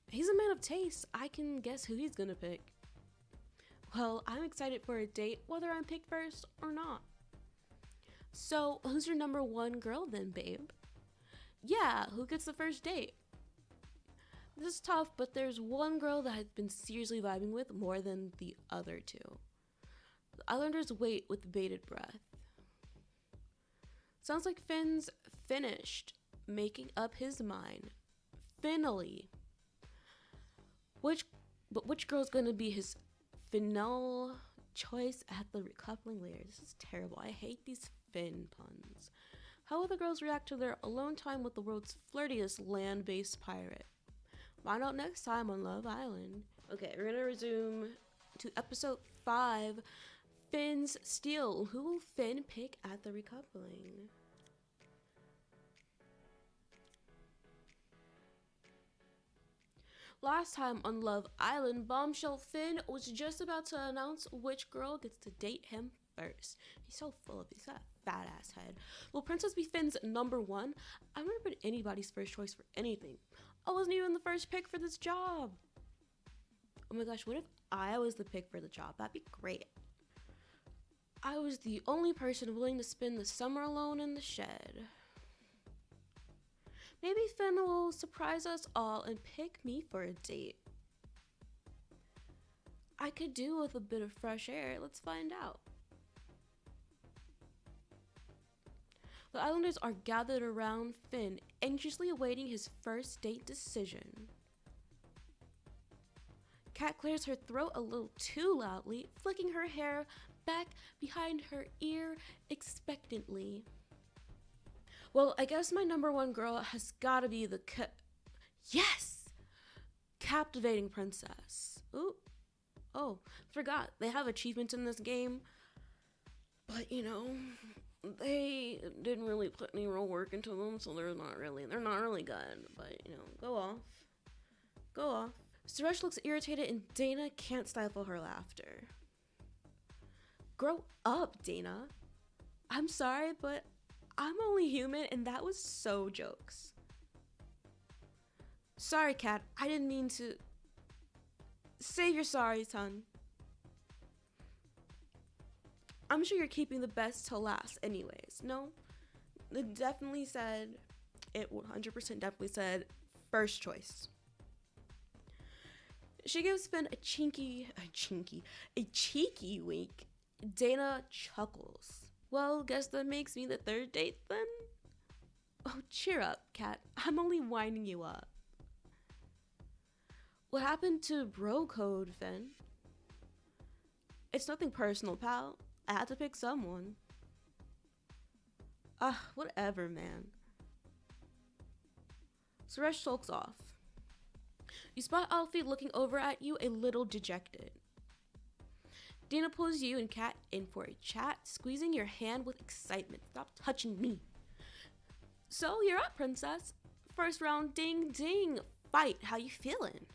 He's a man of taste. I can guess who he's gonna pick. Well, I'm excited for a date, whether I'm picked first or not. So, who's your number one girl then, babe? Yeah, who gets the first date? This is tough, but there's one girl that I've been seriously vibing with more than the other two. The islanders wait with bated breath. Sounds like Finn's finished making up his mind. Finally. Which girl's gonna be his final choice at the recoupling later? This is terrible. I hate these Finn puns. How will the girls react to their alone time with the world's flirtiest land-based pirate? Find out next time on Love Island. Okay, we're gonna resume to episode 5, Finn's Steal. Who will Finn pick at the recoupling? Last time on Love Island, Bombshell Finn was just about to announce which girl gets to date him first. He's so full of it. He's got a fat ass head. Will Princess be Finn's number one? I've never been anybody's first choice for anything. I wasn't even the first pick for this job. Oh my gosh, what if I was the pick for the job? That'd be great. I was the only person willing to spend the summer alone in the shed. Maybe Finn will surprise us all and pick me for a date. I could do with a bit of fresh air. Let's find out. The islanders are gathered around Finn, anxiously awaiting his first date decision. Cat clears her throat a little too loudly, flicking her hair back behind her ear expectantly. Well, I guess my number one girl has gotta be the yes! Captivating princess. Ooh. Oh, forgot. They have achievements in this game. But, you know, They didn't really put any real work into them, so they're not really good. But go off, go off. Suresh looks irritated, and Dana can't stifle her laughter. Grow up, Dana. I'm sorry, but I'm only human, and that was so jokes. Sorry, Kat. I didn't mean to. Say you're sorry, son. I'm sure you're keeping the best till last anyways. No? It definitely said, it 100% definitely said first choice. She gives Finn a cheeky wink. Dana chuckles. Well, guess that makes me the third date then? Oh, cheer up, Kat. I'm only winding you up. What happened to bro code, Finn? It's nothing personal, pal. I had to pick someone. Whatever, man. Suresh sulks off. You spot Alfie looking over at you, a little dejected. Dana pulls you and Kat in for a chat, squeezing your hand with excitement. Stop touching me. So you're up, princess. First round, ding ding. Fight, how you feeling?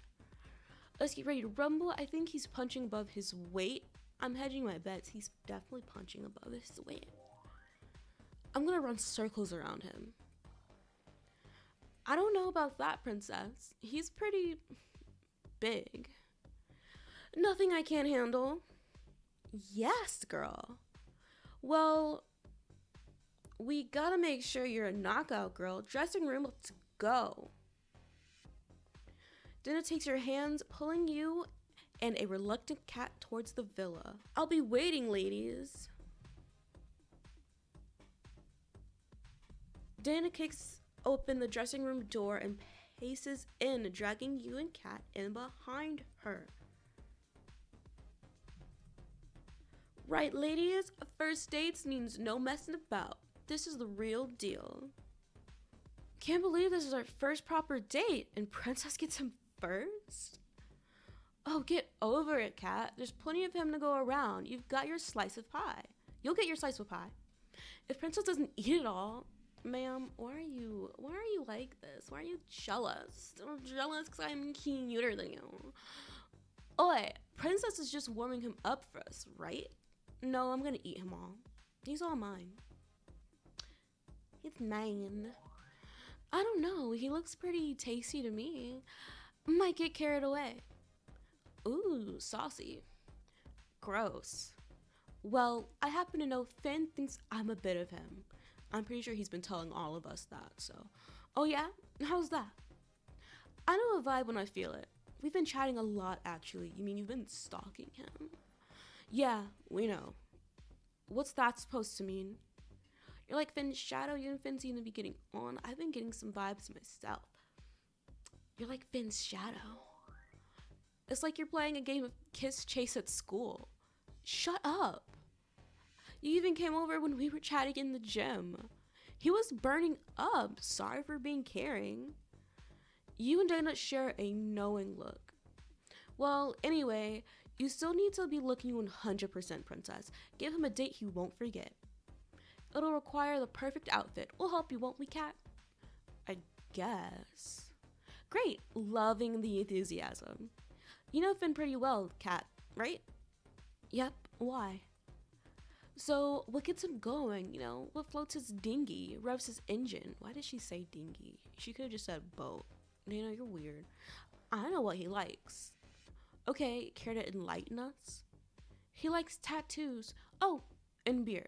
Let's get ready to rumble. I think he's punching above his weight. I'm hedging my bets. He's definitely punching above his weight. I'm gonna run circles around him. I don't know about that, princess. He's pretty big. Nothing I can't handle. Yes, girl. Well, we gotta make sure you're a knockout, girl. Dressing room, let's go. Dana takes your hands, pulling you and a reluctant Kat towards the villa. I'll be waiting, ladies. Dana kicks open the dressing room door and paces in, dragging you and Kat in behind her. Right, ladies? First dates means no messing about. This is the real deal. Can't believe this is our first proper date and Princess gets him first? Oh, get over it, Kat. There's plenty of him to go around. You've got your slice of pie. You'll get your slice of pie. If Princess doesn't eat it all, ma'am, why are you like this? Why are you jealous? I'm jealous because I'm cuter than you. Oi, Princess is just warming him up for us, right? No, I'm gonna eat him all. He's all mine. He's mine. I don't know. He looks pretty tasty to me. Might get carried away. Ooh, saucy. Gross. Well, I happen to know Finn thinks I'm a bit of him. I'm pretty sure he's been telling all of us that, so. Oh yeah? How's that? I know a vibe when I feel it. We've been chatting a lot, actually. You mean you've been stalking him? Yeah, we know. What's that supposed to mean? You're like Finn's shadow. You and Finn seem to be getting on. I've been getting some vibes myself. You're like Finn's shadow. It's like you're playing a game of kiss chase at school. Shut up. You even came over when we were chatting in the gym. He was burning up. Sorry for being caring. You and Dana share a knowing look. Well, anyway, you still need to be looking 100% princess. Give him a date he won't forget. It'll require the perfect outfit. We'll help you, won't we, Kat? I guess. Great. Loving the enthusiasm. You know Finn pretty well, Kat, right? Yep. Why? So, what gets him going, What floats his dinghy, revs his engine? Why did she say dinghy? She could have just said boat. You're weird. I know what he likes. Okay, care to enlighten us? He likes tattoos. Oh, and beer.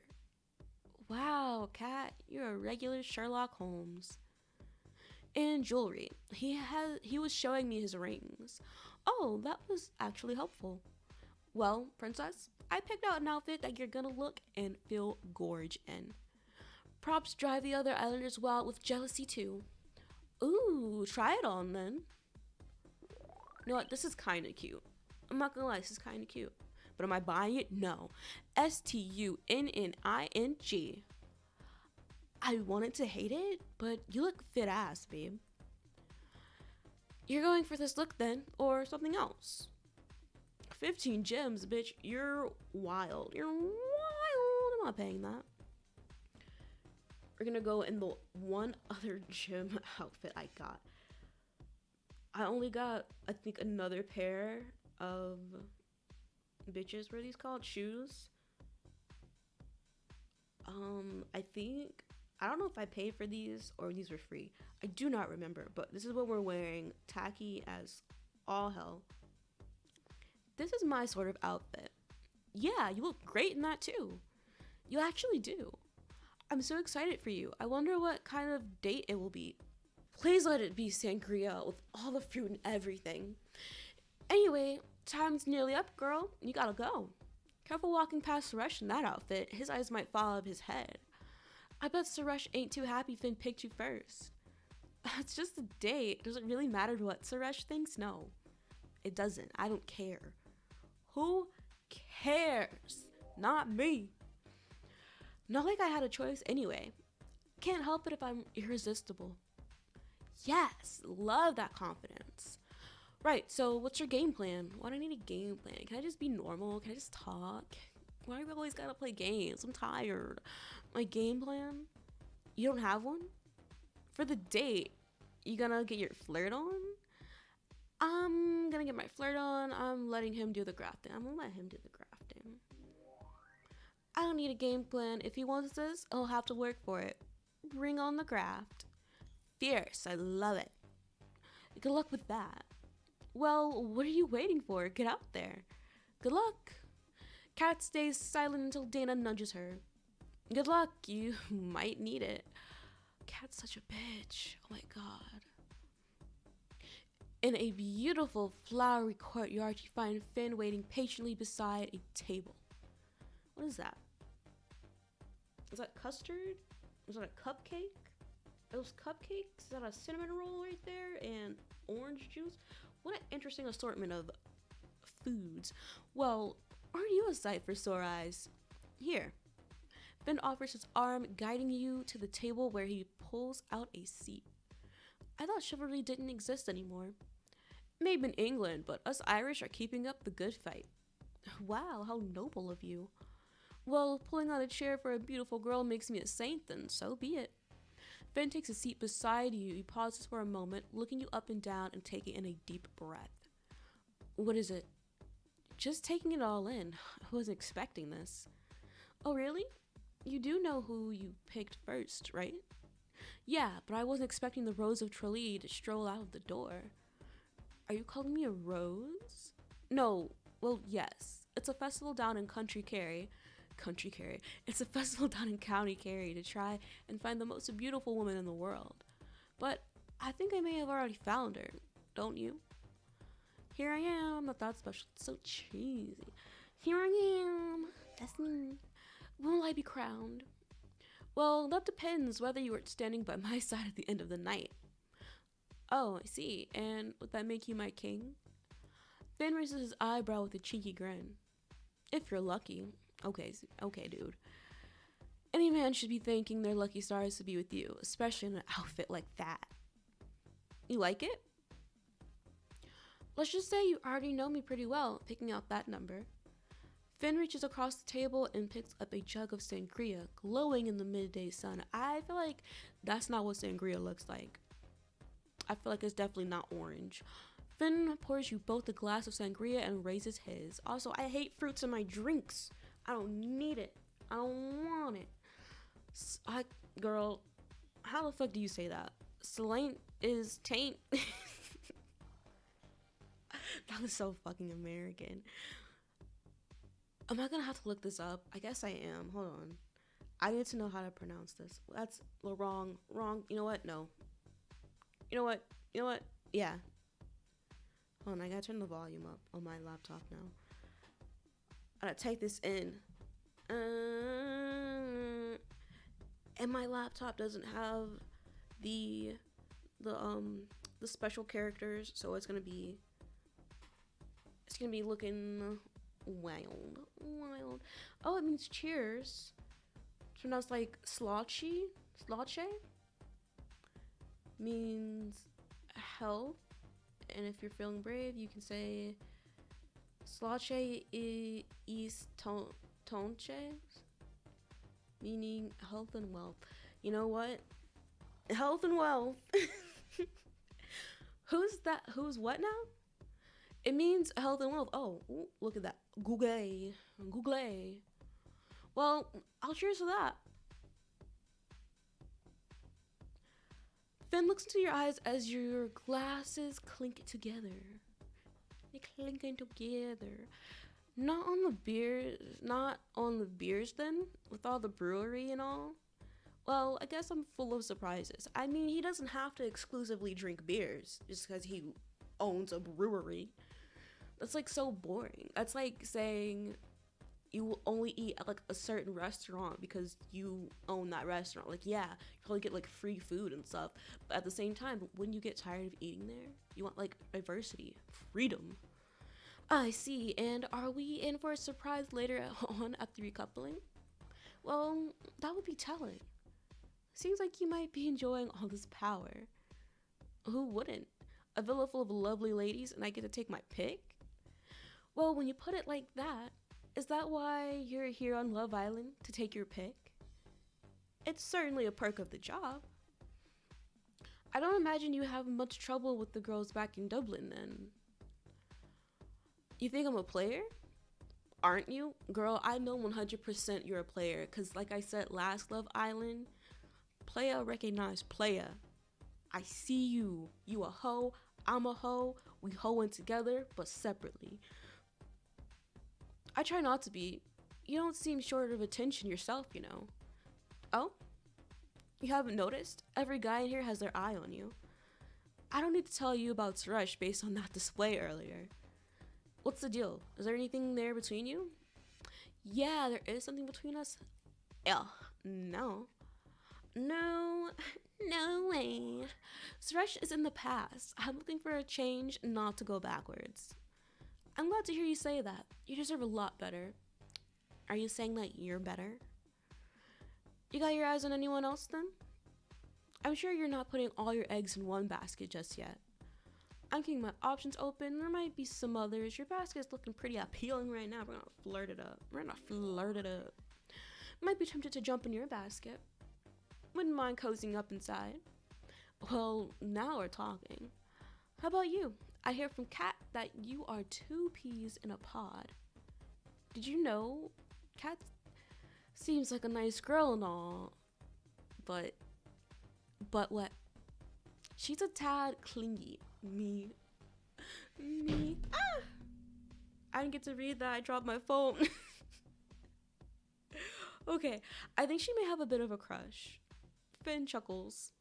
Wow, Kat, you're a regular Sherlock Holmes. And jewelry. He was showing me his rings. Oh, that was actually helpful. Well, princess, I picked out an outfit that you're gonna look and feel gorge in. Props drive the other islanders wild with jealousy too. Ooh, try it on then. You know what, this is kinda cute. I'm not gonna lie, this is kinda cute. But am I buying it? No. STUNNING. I wanted to hate it, but you look fit ass, babe. You're going for this look then, or something else? 15 gems, bitch. You're wild. You're wild. I'm not paying that. we're gonna go in the one other gym outfit I got. I only got, I think, another pair of bitches. What are these called? Shoes. I think, I don't know if I paid for these or these were free. I do not remember, but this is what we're wearing. Tacky as all hell. This is my sort of outfit. Yeah, you look great in that too. You actually do. I'm so excited for you. I wonder what kind of date it will be. Please let it be sangria with all the fruit and everything. Anyway, time's nearly up, girl. You gotta go. Careful walking past Suresh in that outfit. His eyes might fall out of his head. I bet Suresh ain't too happy Finn picked you first. It's just a date. Does it really matter what Suresh thinks? No, it doesn't. I don't care. Who cares? Not me. Not like I had a choice anyway. Can't help it if I'm irresistible. Yes, love that confidence. Right, so what's your game plan? Why do I need a game plan? Can I just be normal? Can I just talk? Why do we always gotta play games? I'm tired. My game plan? You don't have one? For the date, you gonna get your flirt on? I'm gonna get my flirt on. I'm letting him do the grafting. I'm gonna let him do the grafting. I don't need a game plan. If he wants this, I'll have to work for it. Bring on the graft. Fierce, I love it. Good luck with that. Well, what are you waiting for? Get out there. Good luck. Kat stays silent until Dana nudges her. Good luck, you might need it. Kat's such a bitch. Oh my god. In a beautiful flowery courtyard, you find Finn waiting patiently beside a table. What is that? Is that custard? Is that a cupcake? Those cupcakes? Is that a cinnamon roll right there? And orange juice? What an interesting assortment of foods. Well, aren't you a sight for sore eyes? Here. Finn offers his arm, guiding you to the table where he pulls out a seat. I thought chivalry didn't exist anymore. Maybe in England, but us Irish are keeping up the good fight. Wow, how noble of you. Well, pulling out a chair for a beautiful girl makes me a saint, then so be it. Finn takes a seat beside you. He pauses for a moment, looking you up and down and taking in a deep breath. What is it? Just taking it all in. I wasn't expecting this. Oh, really? You do know who you picked first, right? Yeah, but I wasn't expecting the Rose of Tralee to stroll out of the door. Are you calling me a rose? No, well, yes. It's a festival down in It's a festival down in County Kerry to try and find the most beautiful woman in the world. But I think I may have already found her, don't you? Here I am, not that special. It's so cheesy. Here I am. That's me. Will I be crowned? Well, that depends whether you were standing by my side at the end of the night. Oh, I see. And would that make you my king? Finn raises his eyebrow with a cheeky grin. If you're lucky. Okay, dude. Any man should be thanking their lucky stars to be with you, especially in an outfit like that. You like it? Let's just say you already know me pretty well, picking out that number. Finn reaches across the table and picks up a jug of sangria, glowing in the midday sun. I feel like that's not what sangria looks like. I feel like it's definitely not orange. Finn pours you both a glass of sangria and raises his. Also, I hate fruits in my drinks. I don't need it. I don't want it. Girl, how the fuck do you say that? Slaint is taint. That was so fucking American. Am I gonna have to look this up? I guess I am. Hold on. I need to know how to pronounce this. That's wrong. You know what? No. You know what? Yeah. Hold on, I gotta turn the volume up on my laptop now. I gotta type this in. And my laptop doesn't have the special characters, so it's gonna be looking wild. Oh, it means cheers. It's pronounced like slotchy. Slotche means health. And if you're feeling brave, you can say slotche is tonche, meaning health and wealth. You know what? Health and wealth. Who's that? Who's what now? It means health and wealth. Oh, ooh, look at that. Google. Google. Well, I'll cheers to that. Finn looks into your eyes as your glasses clink together. They clinking together. Not on the beers then, with all the brewery and all. Well, I guess I'm full of surprises. I mean, he doesn't have to exclusively drink beers just because he owns a brewery. That's like so boring. That's like saying you will only eat at like a certain restaurant because you own that restaurant. Like, yeah, you probably get like free food and stuff, but at the same time, when you get tired of eating there, you want like diversity, freedom. I see. And are we in for a surprise later on at the recoupling? Well, that would be telling. Seems like you might be enjoying all this power. Who wouldn't? A villa full of lovely ladies and I get to take my pick? Well, when you put it like that, is that why you're here on Love Island, to take your pick? It's certainly a perk of the job. I don't imagine you have much trouble with the girls back in Dublin then. You think I'm a player? Aren't you? Girl, I know 100% you're a player, because like I said last Love Island, playa recognize playa. I see you. You a hoe, I'm a hoe, we hoeing together, but separately. I try not to be. You don't seem short of attention yourself, you know. Oh? You haven't noticed? Every guy in here has their eye on you. I don't need to tell you about Suresh based on that display earlier. What's the deal? Is there anything there between you? Yeah, there is something between us. Ugh, no. No, no way. Suresh is in the past. I'm looking for a change, not to go backwards. I'm glad to hear you say that. You deserve a lot better. Are you saying that you're better? You got your eyes on anyone else then? I'm sure you're not putting all your eggs in one basket just yet. I'm keeping my options open. There might be some others. Your basket's looking pretty appealing right now. We're gonna flirt it up. Might be tempted to jump in your basket. Wouldn't mind cozying up inside. Well, now we're talking. How about you? I hear from Kat that you are two peas in a pod. Did you know? Kat seems like a nice girl and all, but what? She's a tad clingy. Me. Ah! I didn't get to read that. I dropped my phone. Okay, I think she may have a bit of a crush. Finn chuckles.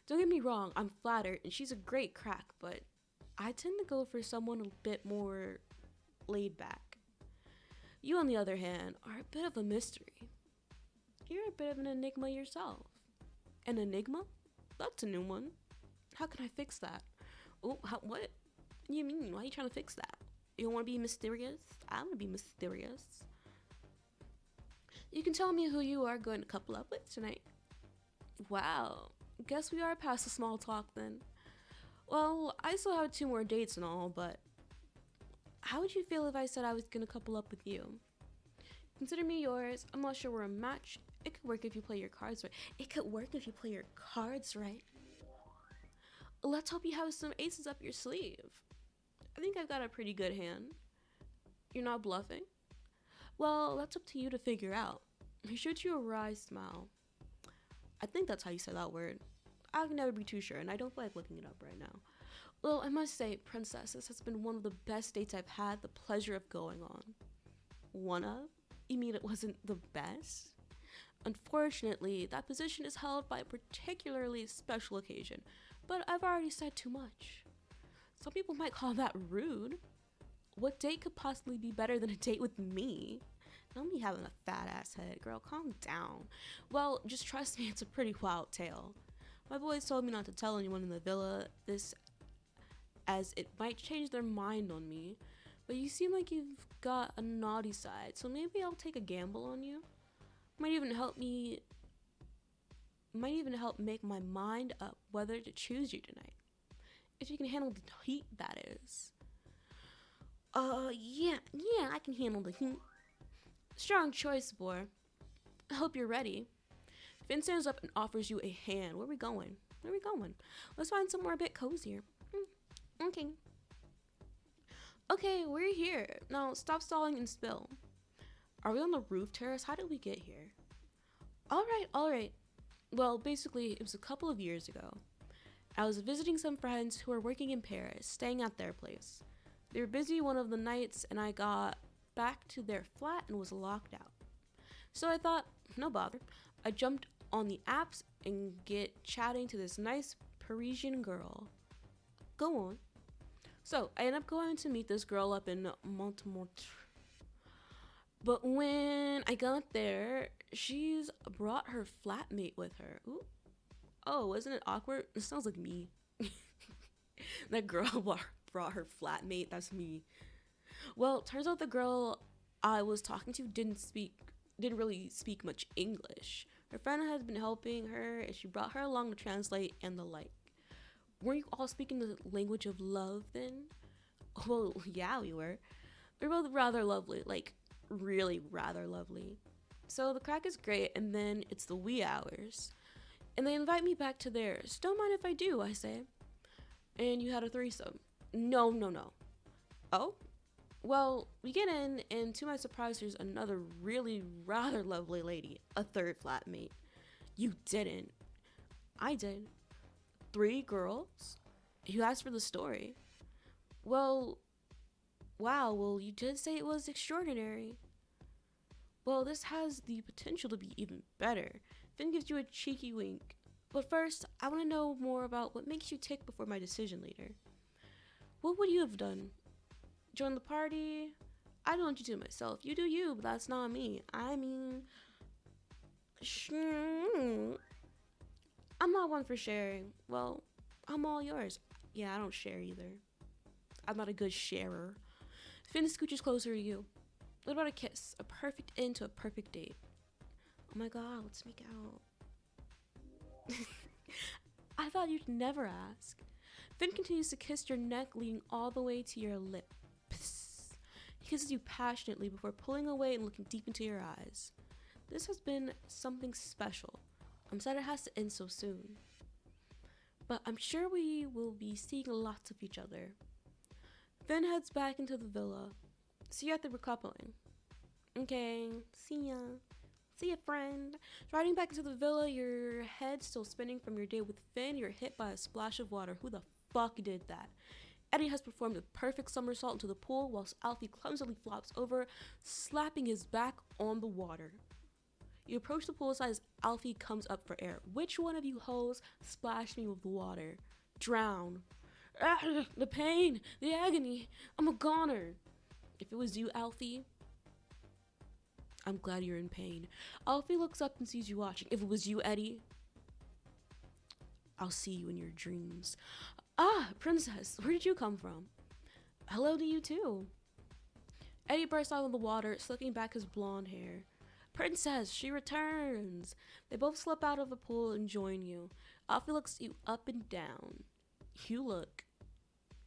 Don't get me wrong, I'm flattered and she's a great crack, but I tend to go for someone a bit more laid back. You, on the other hand, are a bit of a mystery. You're a bit of an enigma yourself. An enigma? That's a new one. How can I fix that? Oh, what? You mean? Why are you trying to fix that? You don't want to be mysterious? I want to be mysterious. You can tell me who you are going to couple up with tonight. Wow. Guess we are past the small talk then. Well, I still have 2 more dates and all, but how would you feel if I said I was going to couple up with you? Consider me yours. I'm not sure we're a match. It could work if you play your cards right. Let's hope you have some aces up your sleeve. I think I've got a pretty good hand. You're not bluffing? Well, that's up to you to figure out. He shoots you a wry smile. I think that's how you say that word. I can never be too sure, and I don't feel like looking it up right now. Well, I must say, Princess, this has been one of the best dates I've had the pleasure of going on. One of? You mean it wasn't the best? Unfortunately, that position is held by a particularly special occasion, but I've already said too much. Some people might call that rude. What date could possibly be better than a date with me? Don't be having a fat ass head, girl. Calm down. Well, just trust me, it's a pretty wild tale. My boys told me not to tell anyone in the villa this, as it might change their mind on me. But you seem like you've got a naughty side, so maybe I'll take a gamble on you. Might even help make my mind up whether to choose you tonight. If you can handle the heat, that is. Yeah, I can handle the heat. Strong choice, boy. I hope you're ready. Finn stands up and offers you a hand. Where are we going? Where are we going? Let's find somewhere a bit cozier. Okay. Okay, we're here. Now stop stalling and spill. Are we on the roof terrace? How did we get here? All right. Well, basically, it was a couple of years ago. I was visiting some friends who were working in Paris, staying at their place. They were busy one of the nights, and I got back to their flat and was locked out. So I thought, no bother. I jumped on the apps and get chatting to this nice Parisian girl. Go on. So I ended up going to meet this girl up in Montmartre. But when I got there, she's brought her flatmate with her. Ooh. Oh, wasn't it awkward? It sounds like me. That girl brought her flatmate. That's me. Well, turns out the girl I was talking to didn't really speak much English. Her friend had been helping her, and she brought her along to translate and the like. Weren't you all speaking the language of love then? Well, yeah, we were. We're both rather lovely, like really rather lovely. So the crack is great, and then it's the wee hours. And they invite me back to theirs. Don't mind if I do, I say. And you had a threesome. No. Oh? Well, we get in, and to my surprise, there's another really rather lovely lady, a third flatmate. You didn't. I did. 3 girls? You asked for the story. Well, wow, you did say it was extraordinary. Well, this has the potential to be even better. Finn gives you a cheeky wink. But first, I want to know more about what makes you tick before my decision later. What would you have done? Join the party? I don't want you to do myself. You do you, but that's not me. I mean, I'm not one for sharing. Well, I'm all yours. Yeah, I don't share either. I'm not a good sharer. Finn scooches closer to you. What about a kiss? A perfect end to a perfect date. Oh my god, let's make out. I thought you'd never ask. Finn continues to kiss your neck, leading all the way to your lips. He kisses you passionately before pulling away and looking deep into your eyes. This has been something special. I'm sad it has to end so soon. But I'm sure we will be seeing lots of each other. Finn heads back into the villa. See you at the recoupling. Okay, see ya. See ya, friend. Riding back into the villa, your head still spinning from your day with Finn, you're hit by a splash of water. Who the fuck did that? Eddie has performed a perfect somersault into the pool whilst Alfie clumsily flops over, slapping his back on the water. You approach the pool as Alfie comes up for air. Which one of you hoes splashed me with water? Drown. Ah, the pain, the agony. I'm a goner. If it was you, Alfie, I'm glad you're in pain. Alfie looks up and sees you watching. If it was you, Eddie, I'll see you in your dreams. Ah, princess, where did you come from? Hello to you too. Eddie bursts out of the water, slicking back his blonde hair. Princess, she returns. They both slip out of the pool and join you. Alfie looks you up and down. You look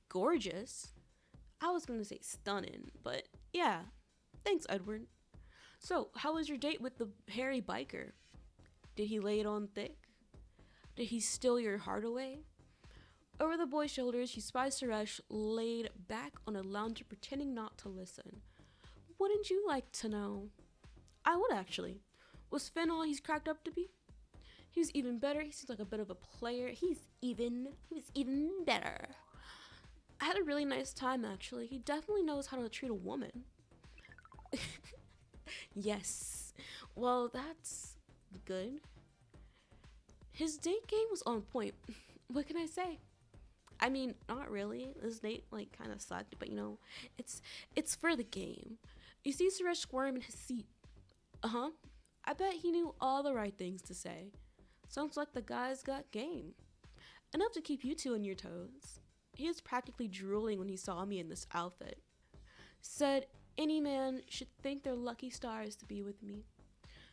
gorgeous. I was gonna say stunning, but yeah. Thanks, Edward. So, how was your date with the hairy biker? Did he lay it on thick? Did he steal your heart away? Over the boy's shoulders, he spies Suresh laid back on a lounger, pretending not to listen. Wouldn't you like to know? I would actually. Was Finn all he's cracked up to be? He was even better. He seems like a bit of a player. He was even better. I had a really nice time, actually. He definitely knows how to treat a woman. Yes. Well, that's good. His date game was on point. What can I say? I mean, not really. This date, kind of sucked, but it's for the game. You see Suresh squirm in his seat. Uh-huh. I bet he knew all the right things to say. Sounds like the guy's got game. Enough to keep you two on your toes. He was practically drooling when he saw me in this outfit. Said any man should thank their lucky stars to be with me.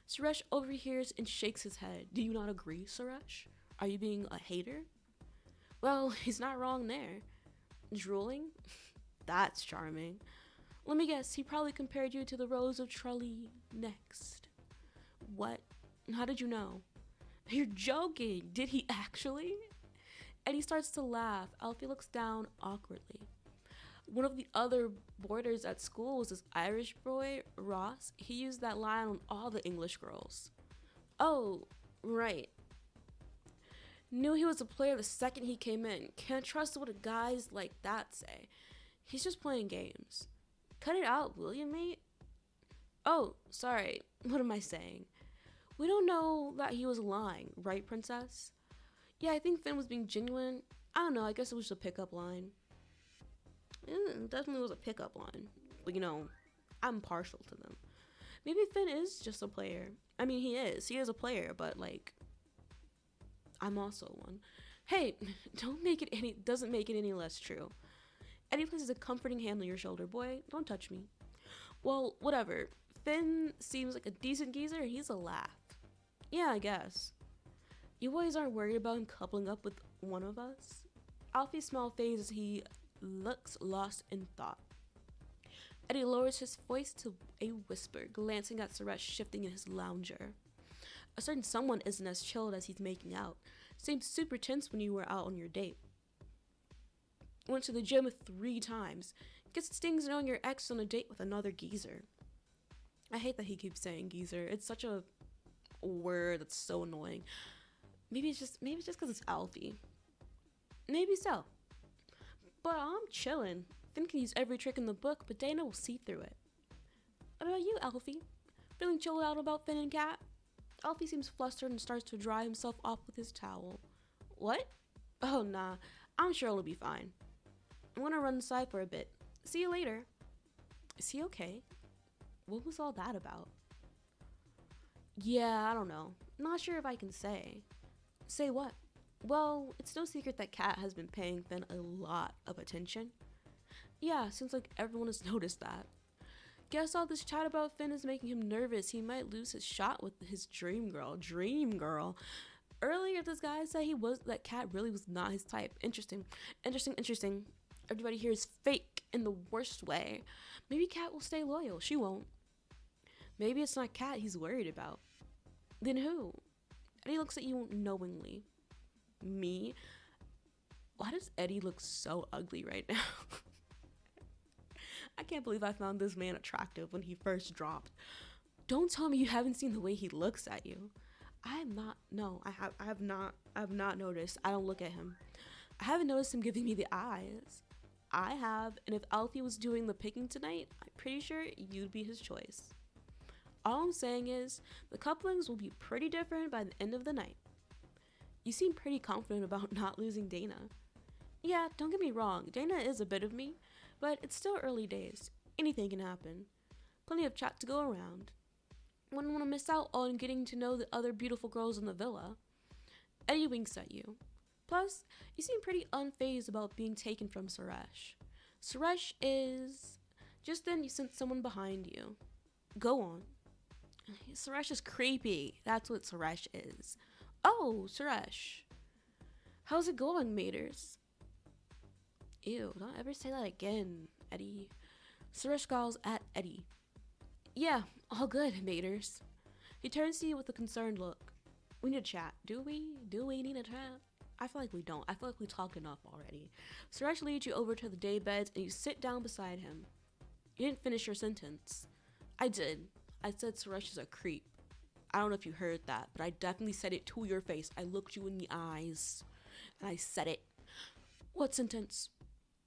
Suresh overhears and shakes his head. Do you not agree, Suresh? Are you being a hater? Well, he's not wrong there. Drooling? That's charming. Let me guess, he probably compared you to the Rose of Tralee next. What? How did you know? You're joking. Did he actually? Eddie starts to laugh. Alfie looks down awkwardly. One of the other boarders at school was this Irish boy, Ross. He used that line on all the English girls. Oh, right. Knew he was a player the second he came in. Can't trust what a guys like that say. He's just playing games. Cut it out, will you, mate? Oh, sorry. What am I saying? We don't know that he was lying, right, princess? Yeah, I think Finn was being genuine. I don't know, I guess it was just a pickup line. It definitely was a pickup line. But, I'm partial to them. Maybe Finn is just a player. I mean, he is. He is a player, but, I'm also one. Hey, doesn't make it any less true. Eddie places a comforting hand on your shoulder. Boy, don't touch me. Well, whatever. Finn seems like a decent geezer and he's a laugh. Yeah, I guess. You boys aren't worried about him coupling up with one of us? Alfie's smile fades as he looks lost in thought. Eddie lowers his voice to a whisper, glancing at Suresh shifting in his lounger. A certain someone isn't as chilled as he's making out. Seemed super tense when you were out on your date. Went to the gym 3 times. Gets stings knowing your ex is on a date with another geezer. I hate that he keeps saying geezer. It's such a word that's so annoying. Maybe it's just because it's Alfie. Maybe so. But I'm chillin'. Finn can use every trick in the book, but Dana will see through it. What about you, Alfie? Feeling chilled out about Finn and Kat? Alfie seems flustered and starts to dry himself off with his towel. What? Oh, nah. I'm sure it'll be fine. I'm gonna run inside for a bit. See you later. Is he okay? What was all that about? Yeah, I don't know. Not sure if I can say. Say what? Well, it's no secret that Kat has been paying Finn a lot of attention. Yeah, seems like everyone has noticed that. Guess all this chat about Finn is making him nervous. He might lose his shot with his dream girl. Dream girl. Earlier, this guy said that Kat really was not his type. Interesting. Everybody here is fake in the worst way. Maybe Kat will stay loyal. She won't. Maybe it's not Kat he's worried about. Then who? Eddie looks at you knowingly. Me? Why does Eddie look so ugly right now? I can't believe I found this man attractive when he first dropped. Don't tell me you haven't seen the way he looks at you. I have not noticed. I don't look at him. I haven't noticed him giving me the eyes. I have, and if Alfie was doing the picking tonight, I'm pretty sure you'd be his choice. All I'm saying is, the couplings will be pretty different by the end of the night. You seem pretty confident about not losing Dana. Yeah, don't get me wrong, Dana is a bit of me, but it's still early days. Anything can happen. Plenty of chat to go around. Wouldn't want to miss out on getting to know the other beautiful girls in the villa. Eddie winks at you. Plus, you seem pretty unfazed about being taken from Suresh. Suresh is... Just then you sense someone behind you. Go on. Suresh is creepy. That's what Suresh is. Oh, Suresh. How's it going, maters? Ew, don't ever say that again, Eddie. Suresh scowls at Eddie. Yeah, all good, maters. He turns to you with a concerned look. We need to chat. Do we? Do we need to chat? I feel like we don't. I feel like we talked enough already. Suresh leads you over to the day beds and you sit down beside him. You didn't finish your sentence. I did. I said Suresh is a creep. I don't know if you heard that, but I definitely said it to your face. I looked you in the eyes and I said it. What sentence?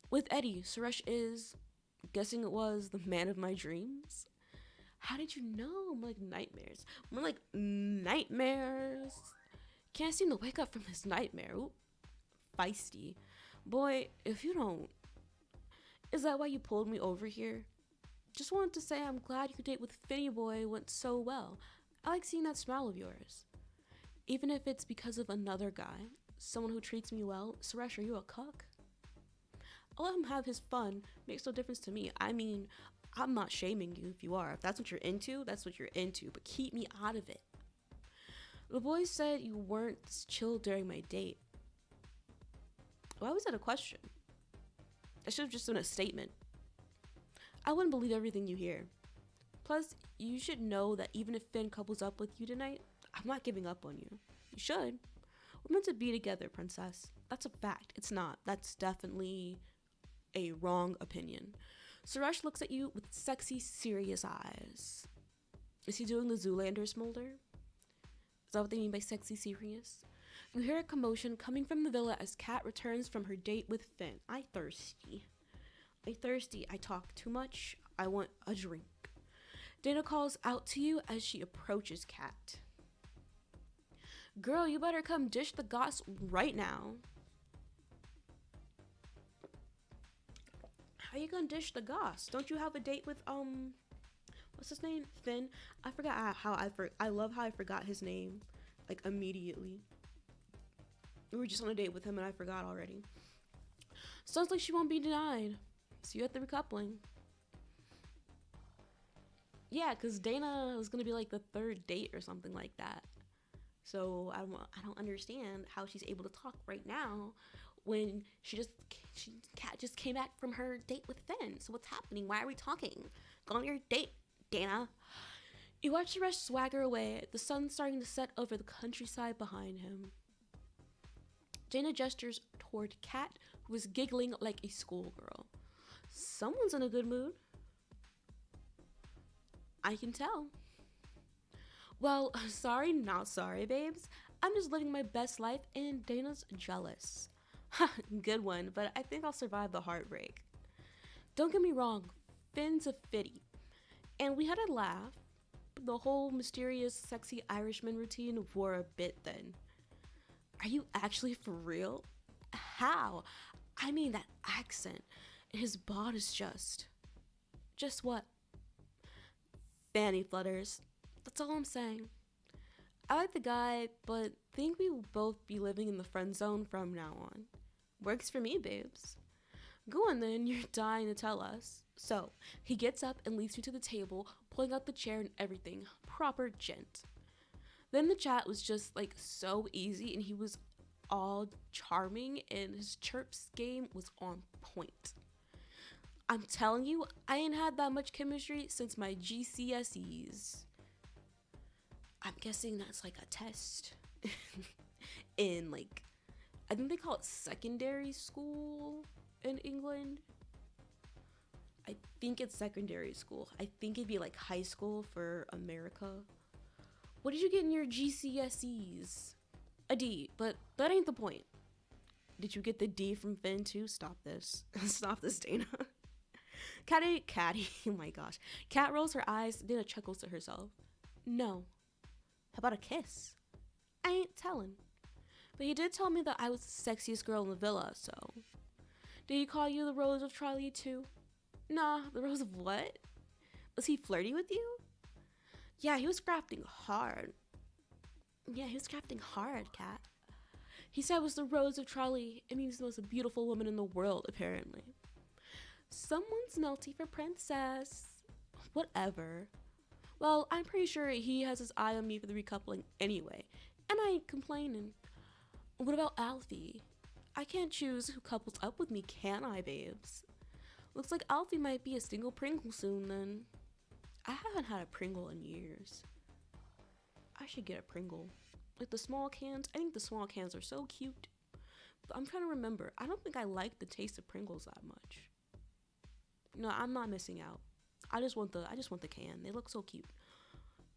With Eddie, Suresh is, guessing it was, the man of my dreams. How did you know? More like nightmares. Can't seem to wake up from this nightmare. Ooh, feisty. Boy, if you don't... Is that why you pulled me over here? Just wanted to say I'm glad your date with Finny Boy went so well. I like seeing that smile of yours. Even if it's because of another guy, someone who treats me well. Suresh, are you a cuck? I'll let him have his fun. Makes no difference to me. I mean, I'm not shaming you if you are. If that's what you're into, that's what you're into. But keep me out of it. The boys said you weren't this chill during my date. Why was that a question? I should have just done a statement. I wouldn't believe everything you hear. Plus, you should know that even if Finn couples up with you tonight, I'm not giving up on you. You should. We're meant to be together, princess. That's a fact. It's not. That's definitely a wrong opinion. Suresh looks at you with sexy, serious eyes. Is he doing the Zoolander smolder? Is that what they mean by sexy, serious? You hear a commotion coming from the villa as Kat returns from her date with Finn. I thirsty. I talk too much. I want a drink. Dana calls out to you as she approaches Kat. Girl, you better come dish the goss right now. How you gonna dish the goss? Don't you have a date with what's his name? Finn? I forgot how I love how I forgot his name like immediately. We were just on a date with him and I forgot already. Sounds like she won't be denied. See you at the recoupling. Yeah, because Dana was gonna be like the third date or something like that. So I don't understand how she's able to talk right now when Kat just came back from her date with Finn. So what's happening? Why are we talking? Go on your date, Dana. You watch Suresh swagger away, the sun starting to set over the countryside behind him. Dana gestures toward Kat, who is giggling like a schoolgirl. Someone's in a good mood. I can tell. Well, sorry, not sorry, babes. I'm just living my best life and Dana's jealous. Ha, good one, but I think I'll survive the heartbreak. Don't get me wrong, Finn's a fitty. And we had a laugh. The whole mysterious, sexy Irishman routine wore a bit thin. Are you actually for real? How? I mean, that accent. His bod is just what? Fanny flutters. That's all I'm saying. I like the guy, but think we will both be living in the friend zone from now on. Works for me, babes. Go on then, you're dying to tell us. So, he gets up and leads you to the table, pulling out the chair and everything. Proper gent. Then the chat was just like so easy and he was all charming and his chirps game was on point. I'm telling you, I ain't had that much chemistry since my GCSEs. I'm guessing that's like a test in like, I think they call it secondary school in England. I think it's secondary school. I think it'd be like high school for America. What did you get in your GCSEs? A D, but that ain't the point. Did you get the D from Finn too? Stop this. Stop this, Dana. Catty, oh my gosh. Kat rolls her eyes, Dana chuckles to herself. No. How about a kiss? I ain't telling. But he did tell me that I was the sexiest girl in the villa, so. Did he call you the Rose of Charlie too? Nah, the Rose of what? Was he flirty with you? Yeah, he was crafting hard. Kat. He said I was the Rose of Charlie. It means the most beautiful woman in the world, apparently. Someone's melty for princess. Whatever. Well, I'm pretty sure he has his eye on me for the recoupling anyway, and I ain't complaining. What about Alfie? I can't choose who couples up with me, can I, babes? Looks like Alfie might be a single Pringle soon, then. I haven't had a Pringle in years. I should get a Pringle. Like the small cans, I think the small cans are so cute. But I'm trying to remember, I don't think I like the taste of Pringles that much. No, I'm not missing out. I just want the can. They look so cute.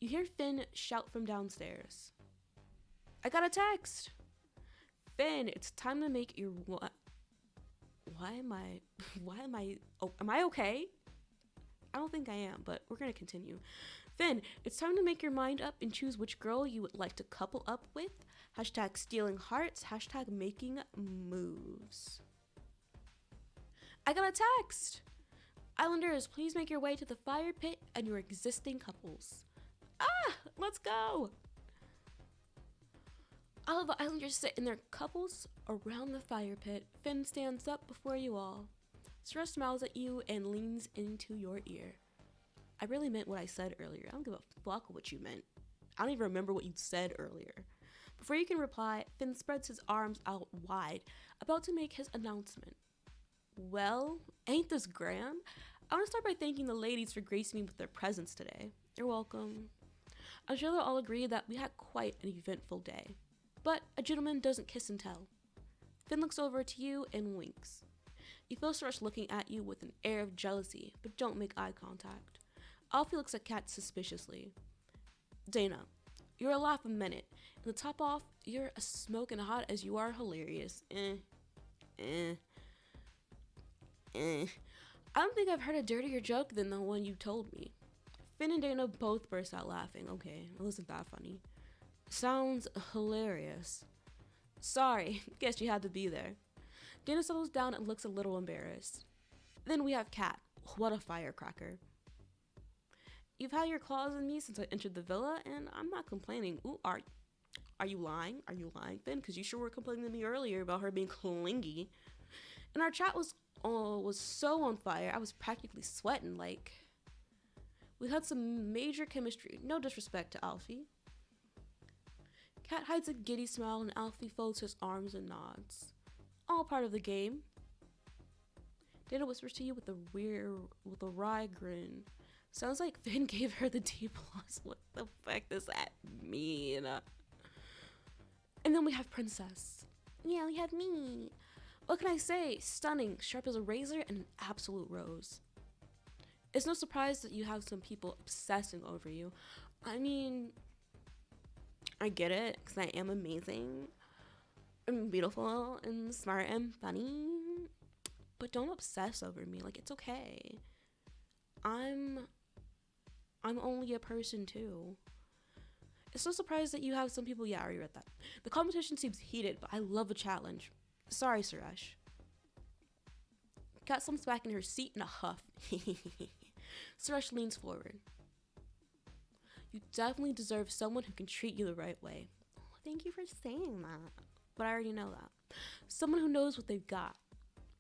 You hear Finn shout from downstairs. I got a text. Finn, it's time to make your am I okay? I don't think I am, but we're gonna continue. Finn, it's time to make your mind up and choose which girl you would like to couple up with. Hashtag stealing hearts. Hashtag making moves. I got a text. Islanders, please make your way to the fire pit and your existing couples. Let's go. All of the Islanders sit in their couples around the fire pit. Finn stands up before you all. Suresh smiles at you and leans into your ear. I really meant what I said earlier. I don't give a fuck what you meant. I don't even remember what you said earlier. Before you can reply, Finn spreads his arms out wide, about to make his announcement. Well, ain't this grand? I want to start by thanking the ladies for gracing me with their presence today. You're welcome. I'm sure they'll all agree that we had quite an eventful day. But a gentleman doesn't kiss and tell. Finn looks over to you and winks. You feel Suresh looking at you with an air of jealousy, but don't make eye contact. Alfie looks at Kat suspiciously. Dana, you're a laugh a minute, and to top off, you're as smoking hot as you are hilarious. I don't think I've heard a dirtier joke than the one you told me. Finn and Dana both burst out laughing. Okay, it wasn't that funny. Sounds hilarious. Sorry, guess you had to be there. Dana settles down and looks a little embarrassed. Then we have Kat. What a firecracker. You've had your claws in me since I entered the villa, and I'm not complaining. Ooh, are you lying? Are you lying, Finn? Because you sure were complaining to me earlier about her being clingy. And our chat was so on fire, I was practically sweating. Like, we had some major chemistry. No disrespect to Alfie. Kat hides a giddy smile, and Alfie folds his arms and nods. All part of the game. Dana whispers to you with a wry grin. Sounds like Finn gave her the D+. What the fuck does that mean? And then we have Princess. Yeah, we have me. What can I say? Stunning, sharp as a razor, and an absolute rose. It's no surprise that you have some people obsessing over you. I mean, I get it, because I am amazing, and beautiful, and smart, and funny. But don't obsess over me. Like, it's okay. I'm only a person too. It's no surprise that you have some people. Yeah, I already read that. The competition seems heated, but I love a challenge. Sorry, Suresh. Kat slumps back in her seat in a huff. Suresh leans forward. You definitely deserve someone who can treat you the right way. Oh, thank you for saying that. But I already know that. Someone who knows what they've got.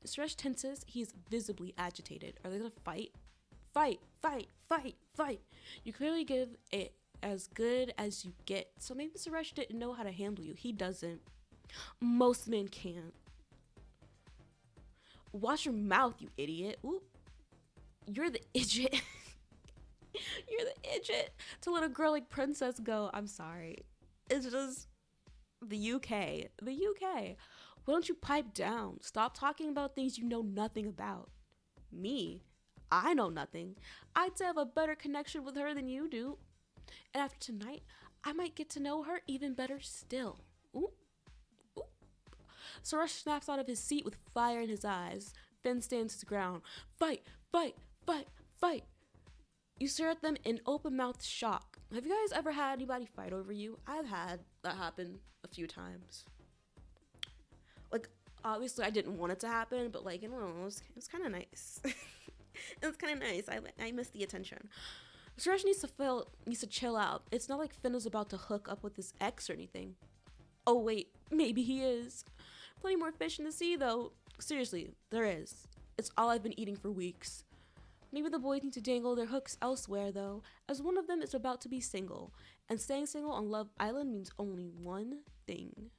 Suresh tenses. He's visibly agitated. Are they gonna fight? Fight, fight, fight, fight. You clearly give it as good as you get. So maybe Suresh didn't know how to handle you. He doesn't. Most men can't. Wash your mouth, you idiot. Ooh. You're the idiot. You're the idiot to let a girl like Princess go. I'm sorry. It's just the UK. The UK. Why don't you pipe down? Stop talking about things you know nothing about. Me? I know nothing. I'd say I have a better connection with her than you do. And after tonight, I might get to know her even better still. Ooh. Ooh. Suresh snaps out of his seat with fire in his eyes. Finn stands his ground. Fight, fight, fight, fight. You stare at them in open-mouthed shock. Have you guys ever had anybody fight over you? I've had that happen a few times. Like, obviously I didn't want it to happen, but like, you know, it was kind of nice. It was kind of nice. I missed the attention. Suresh needs to chill out. It's not like Finn is about to hook up with his ex or anything. Oh wait, maybe he is. Plenty more fish in the sea though. Seriously, there is. It's all I've been eating for weeks. Maybe the boys need to dangle their hooks elsewhere though, as one of them is about to be single. And staying single on Love Island means only one thing.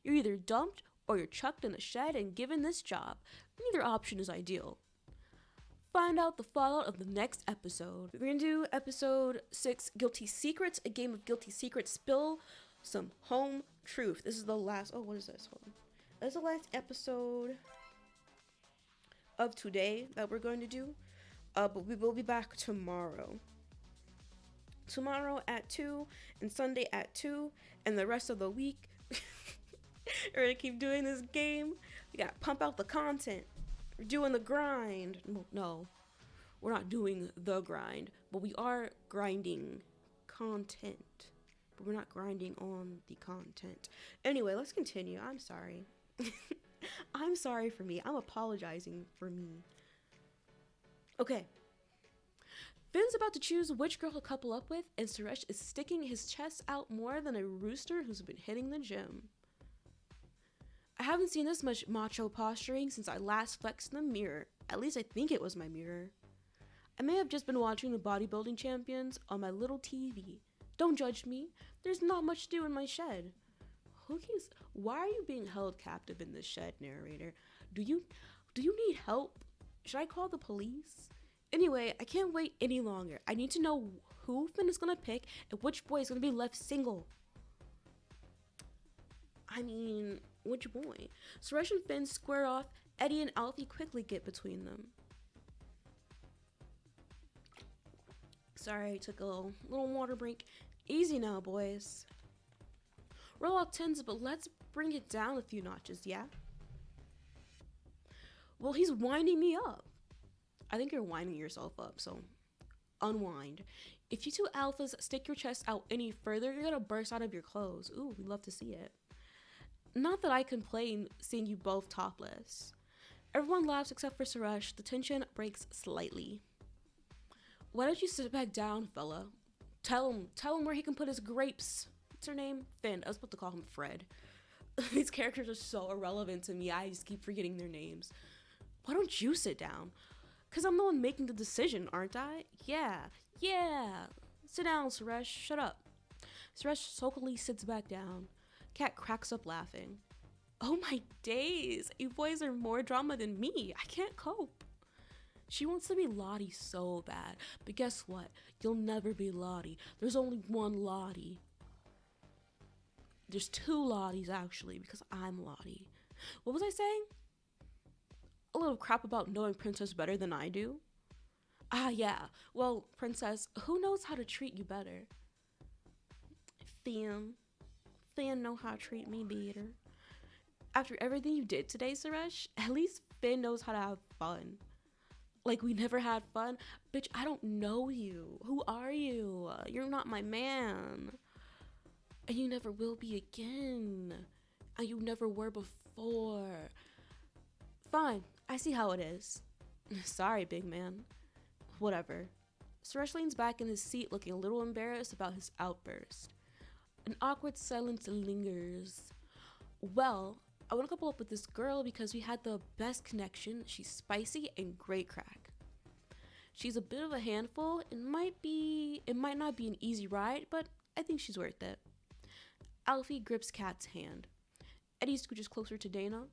You're either dumped or you're chucked in the shed and given this job. Neither option is ideal. Find out the fallout of the next episode. We're gonna do episode 6, Guilty Secrets, a game of Guilty Secrets. Spill some home truth. This is the last, oh, what is this? Hold on. This is the last episode of today that we're going to do. But we will be back tomorrow. Tomorrow at 2 and Sunday at 2 and the rest of the week. We're gonna keep doing this game. We gotta pump out the content. We're doing the grind. No, we're not doing the grind, but we are grinding content. But we're not grinding on the content. Anyway, let's continue. I'm sorry. I'm sorry for me. I'm apologizing for me. Okay. Finn's about to choose which girl to couple up with, and Suresh is sticking his chest out more than a rooster who's been hitting the gym. I haven't seen this much macho posturing since I last flexed in the mirror. At least I think it was my mirror. I may have just been watching the bodybuilding champions on my little TV. Don't judge me. There's not much to do in my shed. Why are you being held captive in this shed, narrator? Do you need help? Should I call the police? Anyway, I can't wait any longer. I need to know who Finn is gonna pick and which boy is gonna be left single. I mean, which boy? Suresh and Finn square off. Eddie and Alfie quickly get between them. Sorry, I took a little water break. Easy now, boys. We're all tens, but let's bring it down a few notches, yeah? Well, he's winding me up. I think you're winding yourself up, so unwind. If you two alphas stick your chest out any further, you're gonna burst out of your clothes. Ooh, we love to see it. Not that I complain seeing you both topless. Everyone laughs except for Suresh. The tension breaks slightly. Why don't you sit back down, fella? Tell him where he can put his grapes. What's her name? Finn. I was about to call him Fred. These characters are so irrelevant to me. I just keep forgetting their names. Why don't you sit down? Because I'm the one making the decision, aren't I? Yeah. Sit down, Suresh. Shut up. Suresh sulkily sits back down. Cat cracks up laughing. Oh my days. You boys are more drama than me. I can't cope. She wants to be Lottie so bad. But guess what? You'll never be Lottie. There's only one Lottie. There's two Lotties, actually, because I'm Lottie. What was I saying? A little crap about knowing Princess better than I do? Ah, yeah. Well, Princess, who knows how to treat you better? Finn know how to treat me better. After everything you did today, Suresh, at least Finn knows how to have fun. Like we never had fun? Bitch, I don't know you. Who are you? You're not my man. And you never will be again. And you never were before. Fine, I see how it is. Sorry, big man. Whatever. Suresh leans back in his seat looking a little embarrassed about his outburst. An awkward silence lingers. Well, I want to couple up with this girl because we had the best connection. She's spicy and great crack. She's a bit of a handful. It might not be an easy ride, but I think she's worth it. Alfie grips Kat's hand. Eddie scooches closer to Dana.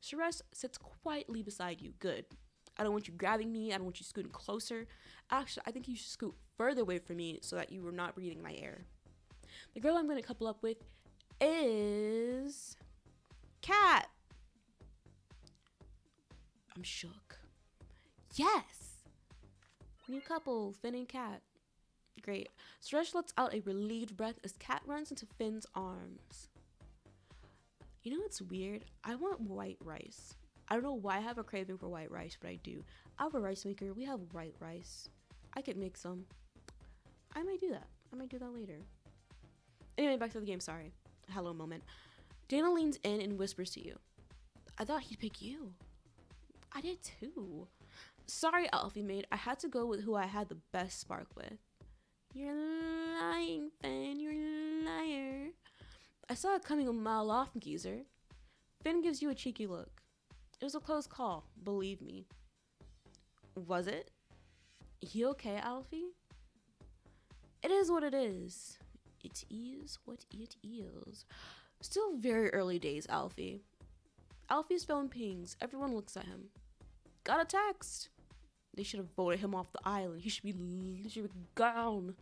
Suresh sits quietly beside you. Good. I don't want you grabbing me. I don't want you scooting closer. Actually, I think you should scoot further away from me so that you are not breathing my air. The girl I'm going to couple up with is Kat. I'm shook. Yes. New couple, Finn and Kat. Great. Suresh lets out a relieved breath as Kat runs into Finn's arms. You know what's weird? I want white rice. I don't know why I have a craving for white rice, but I do. I have a rice maker. We have white rice. I could make some. I might do that. I might do that later. Anyway, back to the game. Sorry. Hello moment. Dana leans in and whispers to you. I thought he'd pick you. I did too. Sorry, Alfie mate. I had to go with who I had the best spark with. You're lying, Finn. You're a liar. I saw it coming a mile off, geezer. Finn gives you a cheeky look. It was a close call, believe me. Was it? You okay, Alfie? It is what it is. It is what it is. Still very early days, Alfie. Alfie's phone pings. Everyone looks at him. Got a text. They should have voted him off the island. He should be gone.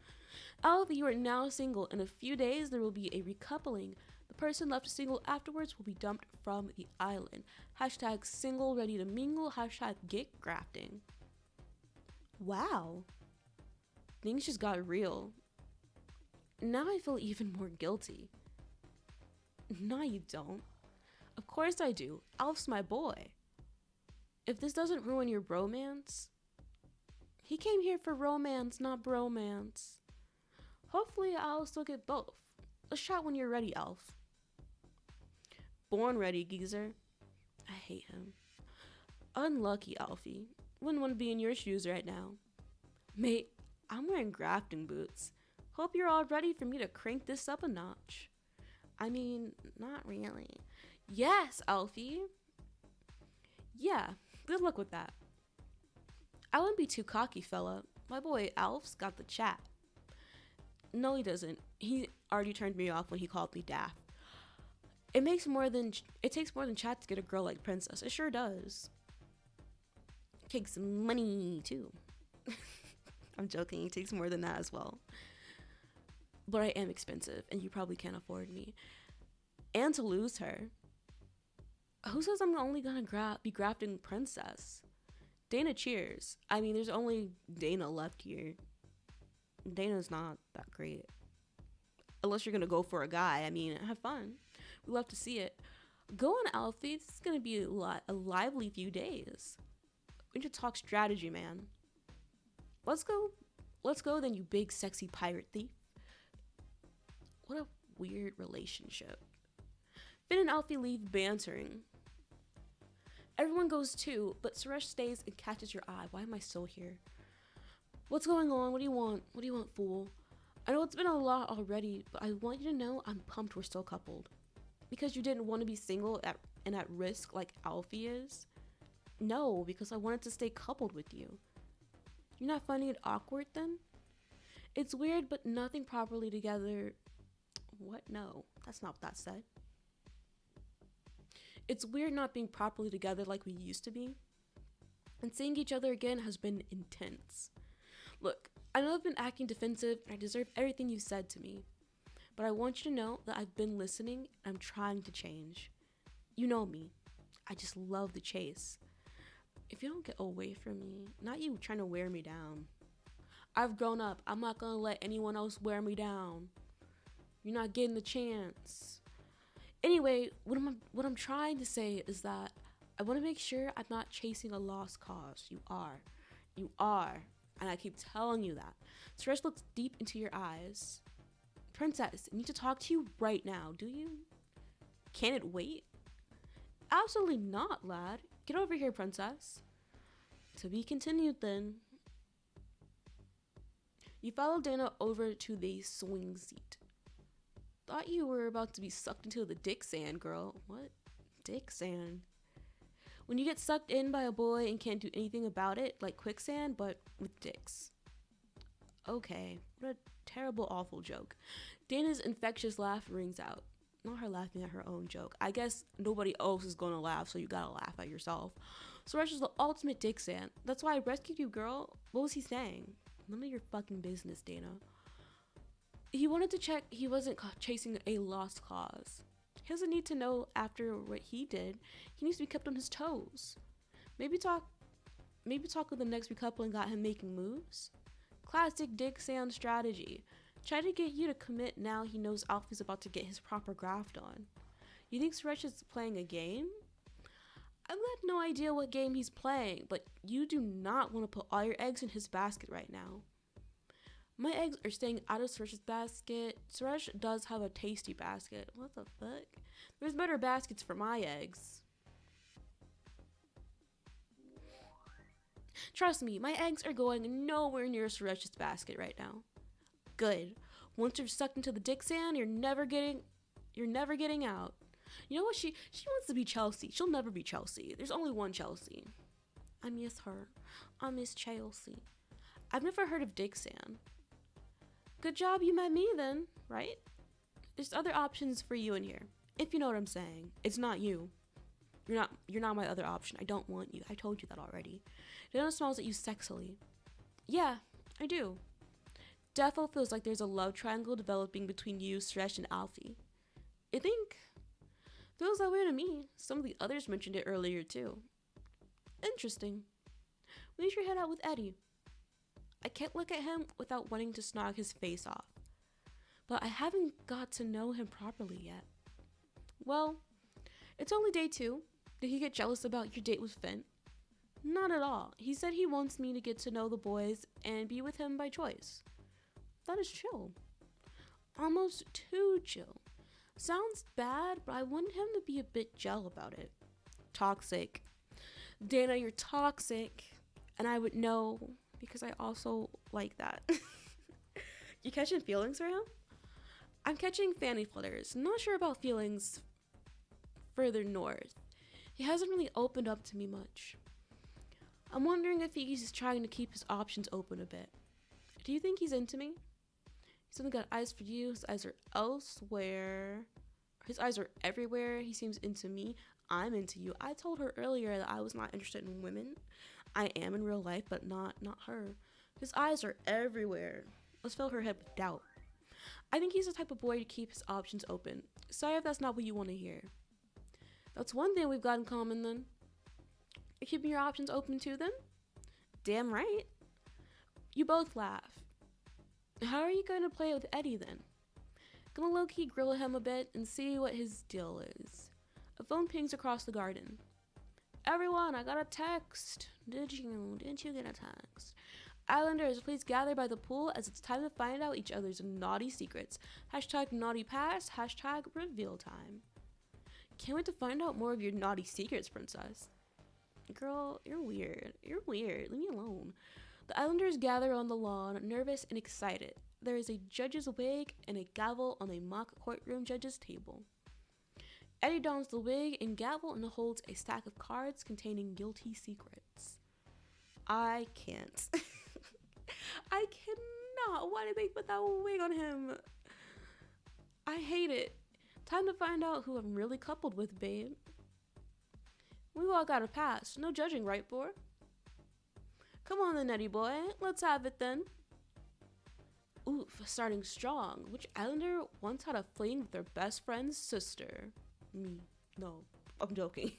Alfie, you are now single. In a few days, there will be a recoupling. The person left single afterwards will be dumped from the island. Hashtag single ready to mingle. Hashtag get grafting. Wow. Things just got real. Now I feel even more guilty. No, you don't. Of course I do. Alf's my boy. If this doesn't ruin your bromance... He came here for romance, not bromance. Hopefully I'll still get both. A shot when you're ready, Alf. Born ready, geezer. I hate him. Unlucky, Alfie. Wouldn't want to be in your shoes right now. Mate, I'm wearing grafting boots. Hope you're all ready for me to crank this up a notch. I mean, not really. Yes, Alfie. Yeah, good luck with that. I wouldn't be too cocky, fella. My boy Alf's got the chat. No, he doesn't. He already turned me off when he called me daft. It takes more than chat to get a girl like Princess. It sure does. It takes money too. I'm joking. It takes more than that as well. But I am expensive, and you probably can't afford me. and to lose her. Who says I'm only gonna be grafting Princess? Dana cheers. I mean, there's only Dana left here. Dana's not that great. Unless you're gonna go for a guy. I mean, have fun. We love to see it. Go on, Alfie. This is gonna be a lively few days. We need to talk strategy, man. Let's go. Let's go then, you big sexy pirate thief. What a weird relationship. Finn and Alfie leave bantering. Everyone goes too, but Suresh stays and catches your eye. Why am I still here? What's going on? What do you want? What do you want, fool? I know it's been a lot already, but I want you to know I'm pumped we're still coupled. Because you didn't want to be single and at risk like Alfie is? No, because I wanted to stay coupled with you. You're not finding it awkward then? It's weird, but nothing properly together. What? No, that's not what that said. It's weird not being properly together like we used to be. And seeing each other again has been intense. Look, I know I've been acting defensive and I deserve everything you've said to me. But I want you to know that I've been listening and I'm trying to change. You know me. I just love the chase. If you don't get away from me, not you trying to wear me down. I've grown up. I'm not gonna let anyone else wear me down. You're not getting the chance. Anyway, what I'm trying to say is that I want to make sure I'm not chasing a lost cause. You are. You are. And I keep telling you that. Suresh looks deep into your eyes. Princess, I need to talk to you right now. Do you? Can it wait? Absolutely not, lad. Get over here, princess. To be continued then. You follow Dana over to the swing seat. Thought you were about to be sucked into the dick sand, girl. What? Dick sand? When you get sucked in by a boy and can't do anything about it, like quicksand, but with dicks. Okay, what a terrible, awful joke. Dana's infectious laugh rings out. Not her laughing at her own joke. I guess nobody else is gonna laugh, so you gotta laugh at yourself. Suresh is the ultimate dick sand. That's why I rescued you, girl. What was he saying? None of your fucking business, Dana. He wanted to check he wasn't chasing a lost cause. He doesn't need to know after what he did. He needs to be kept on his toes. Maybe talk with the next recoupling got him making moves. Classic dick sand strategy. Try to get you to commit now he knows Alfie's about to get his proper graft on. You think Suresh is playing a game? I've got no idea what game he's playing, but you do not want to put all your eggs in his basket right now. My eggs are staying out of Suresh's basket. Suresh does have a tasty basket. What the fuck? There's better baskets for my eggs. Trust me, my eggs are going nowhere near Suresh's basket right now. Good. Once you're sucked into the dick sand, you're never getting out. You know what? She wants to be Chelsea. She'll never be Chelsea. There's only one Chelsea. I miss her. I miss Chelsea. I've never heard of dick sand. Good job you met me then, right? There's other options for you in here. If you know what I'm saying. It's not you. You're not my other option. I don't want you. I told you that already. Dana smiles at you sexily. Yeah, I do. Defo feels like there's a love triangle developing between you, Suresh, and Alfie. I think? Feels that way to me. Some of the others mentioned it earlier too. Interesting. We should head out with Eddie. I can't look at him without wanting to snog his face off. But I haven't got to know him properly yet. Well, it's only day 2. Did he get jealous about your date with Finn? Not at all. He said he wants me to get to know the boys and be with him by choice. That is chill. Almost too chill. Sounds bad, but I want him to be a bit gel about it. Toxic. Dana, you're toxic. And I would know because I also like that. You catching feelings for him? I'm catching fanny flutters. Not sure about feelings further north. He hasn't really opened up to me much. I'm wondering if he's trying to keep his options open a bit. Do you think he's into me? He's only got eyes for you. His eyes are elsewhere. His eyes are everywhere. He seems into me. I'm into you. I told her earlier that I was not interested in women. I am in real life, but not her. His eyes are everywhere. Let's fill her head with doubt. I think he's the type of boy to keep his options open. Sorry if that's not what you want to hear. That's one thing we've got in common then. You're keeping your options open too then? Damn right. You both laugh. How are you going to play it with Eddie then? Gonna low-key grill him a bit and see what his deal is. A phone pings across the garden. Everyone, I got a text. Didn't you get a text? Islanders, please gather by the pool as it's time to find out each other's naughty secrets. Hashtag naughty past, hashtag reveal time. Can't wait to find out more of your naughty secrets, princess. Girl, you're weird. You're weird. Leave me alone. The Islanders gather on the lawn, nervous and excited. There is a judge's wig and a gavel on a mock courtroom judge's table. Eddie dons the wig and gavel and holds a stack of cards containing guilty secrets. I can't. I cannot. Why did they put that wig on him? I hate it. Time to find out who I'm really coupled with, babe. We all got a pass. No judging, right, boy? Come on then, Eddie boy. Let's have it then. Oof, starting strong. Which Islander once had a fling with their best friend's sister? Me. No, I'm joking.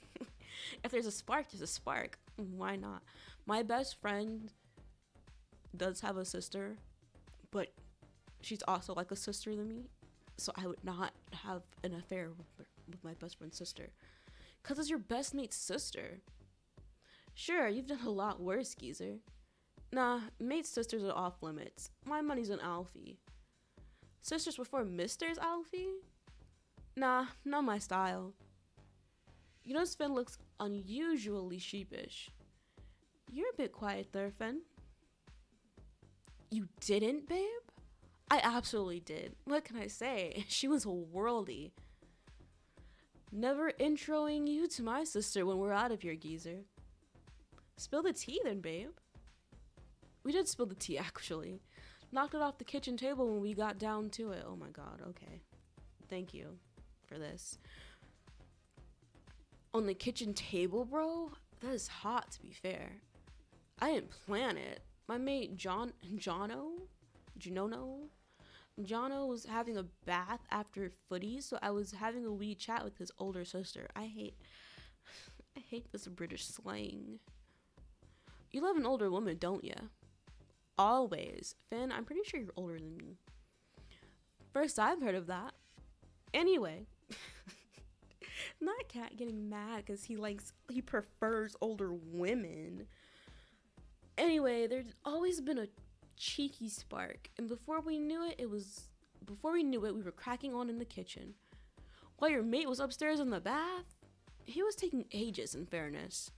If there's a spark, there's a spark. Why not? My best friend does have a sister, but she's also like a sister to me. So I would not have an affair with my best friend's sister. Because it's your best mate's sister. Sure, you've done a lot worse, geezer. Nah, mate's sisters are off limits. My money's on Alfie. Sisters before Misters, Alfie? Nah, not my style. You know, Finn looks unusually sheepish. You're a bit quiet there, Finn. You didn't, babe? I absolutely did. What can I say? She was a worldie. Never introing you to my sister when we're out of here, geezer. Spill the tea then, babe. We did spill the tea, actually. Knocked it off the kitchen table when we got down to it. Oh my god, okay. Thank you for this. On the kitchen table, bro? That is hot, to be fair. I didn't plan it. My mate Jono was having a bath after footy, so I was having a wee chat with his older sister. I hate this British slang. You love an older woman, don't ya? Always. Finn, I'm pretty sure you're older than me. First I've heard of that. Anyway. Not Cat getting mad because he prefers older women. Anyway, there's always been a cheeky spark, and before we knew it, we were cracking on in the kitchen. While your mate was upstairs in the bath, he was taking ages, in fairness.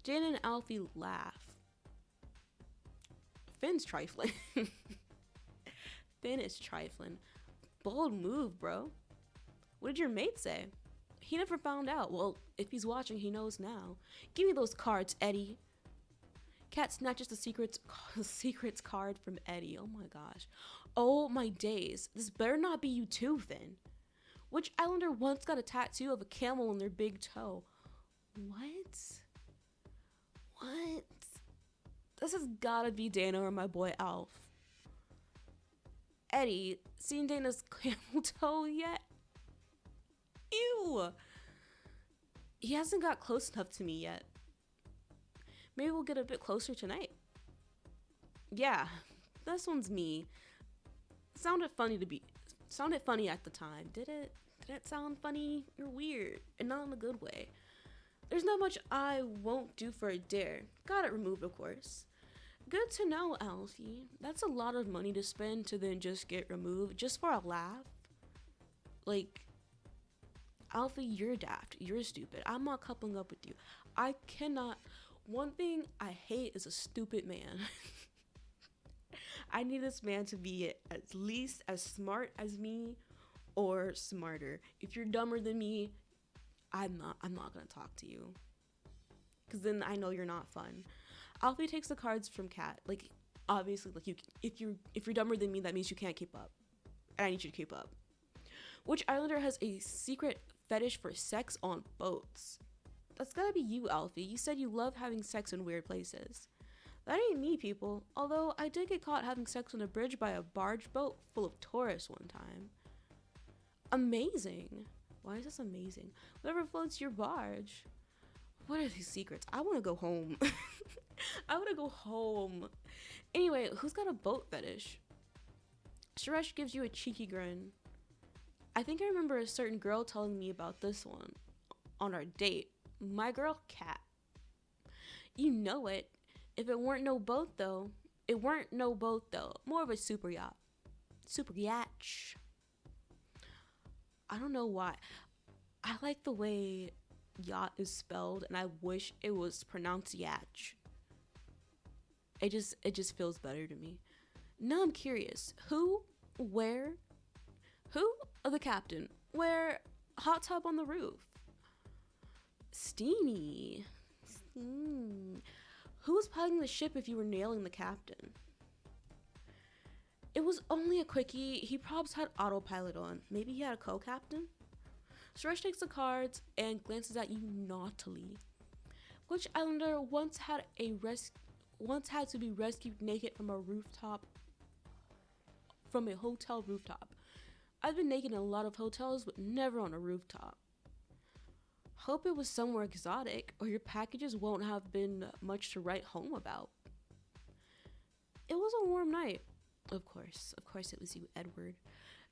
Jane and Alfie laugh. Finn's trifling. Finn is trifling. Bold move, bro. What did your mate say? He never found out. Well, if he's watching, he knows now. Give me those cards, Eddie. Cat snatches the secrets card from Eddie. Oh my gosh. Oh my days. This better not be you too, Finn. Which Islander once got a tattoo of a camel on their big toe? What? This has gotta be Dana or my boy Alf. Eddie, seen Dana's camel toe yet? Ew! He hasn't got close enough to me yet. Maybe we'll get a bit closer tonight. Yeah, this one's me. Sounded funny at the time. Did it sound funny? You're weird, and not in a good way. There's not much I won't do for a dare. Got it removed, of course. Good to know, Alfie. That's a lot of money to spend to then just get removed, just for a laugh. Like, Alfie, you're daft. You're stupid. I'm not coupling up with you. I cannot. One thing I hate is a stupid man. I need this man to be at least as smart as me or smarter. If you're dumber than me, I'm not gonna talk to you. Cause then I know you're not fun. Alfie takes the cards from Cat. Like, obviously, like if you're dumber than me, that means you can't keep up. And I need you to keep up. Which Islander has a secret fetish for sex on boats? That's gotta be you, Alfie. You said you love having sex in weird places. That ain't me, people. Although I did get caught having sex on a bridge by a barge boat full of tourists one time. Amazing. Why is this amazing? Whatever floats your barge. What are these secrets? I want to go home. I want to go home. Anyway, who's got a boat fetish? Suresh gives you a cheeky grin. I think I remember a certain girl telling me about this one on our date. My girl, Kat. You know it. If it weren't no boat, though. It weren't no boat, though. More of a super yacht. Super yacht. I don't know why. I like the way yacht is spelled, and I wish it was pronounced yatch. It just feels better to me. Now I'm curious. Who? Where? Who? The captain. Where? Hot tub on the roof. Steamy. Who was piloting the ship if you were nailing the captain? It was only a quickie. He probs had autopilot on. Maybe he had a co-captain? Suresh takes the cards and glances at you naughtily. Which islander once had to be rescued naked from a hotel rooftop? I've been naked in a lot of hotels, but never on a rooftop. Hope it was somewhere exotic, or your packages won't have been much to write home about. It was a warm night. Of course it was you, Edward.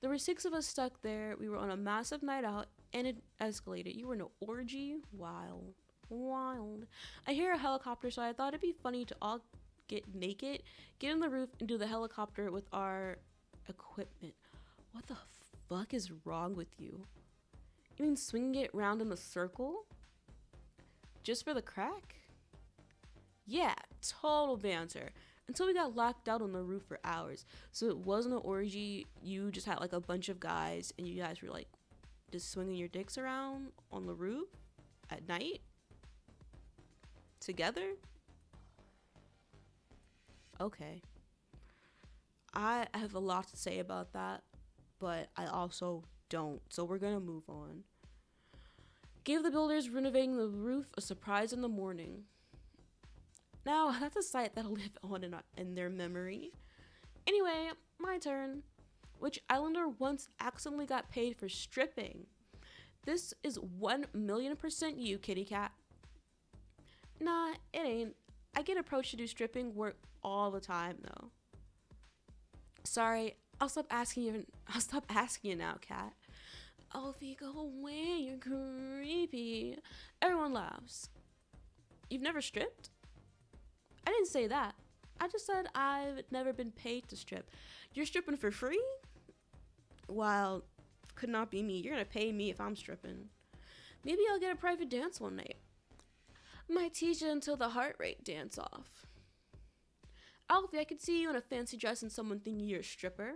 There were 6 of us stuck there. We were on a massive night out, and it escalated. You were in an orgy? Wild. I hear a helicopter, so I thought it'd be funny to all get naked, get on the roof, and do the helicopter with our equipment. What the fuck is wrong with you? You mean swinging it round in a circle? Just for the crack? Yeah, total banter. Until we got locked out on the roof for hours. So it wasn't an orgy. You just had like a bunch of guys, and you guys were like just swinging your dicks around on the roof at night together. Okay. I have a lot to say about that, but I also don't. So we're gonna move on. Gave the builders renovating the roof a surprise in the morning. Now, that's a sight that'll live on in their memory. Anyway, my turn. Which islander once accidentally got paid for stripping? This is 1,000,000% you, kitty cat. Nah, it ain't. I get approached to do stripping work all the time, though. Sorry, I'll stop asking you now, cat. Alfie, go away, you're creepy. Everyone laughs. You've never stripped? I didn't say that. I just said I've never been paid to strip. You're stripping for free? Well, could not be me. You're gonna pay me if I'm stripping. Maybe I'll get a private dance one night. Might teach you until the heart rate dance off. Alfie, I could see you in a fancy dress and someone thinking you're a stripper.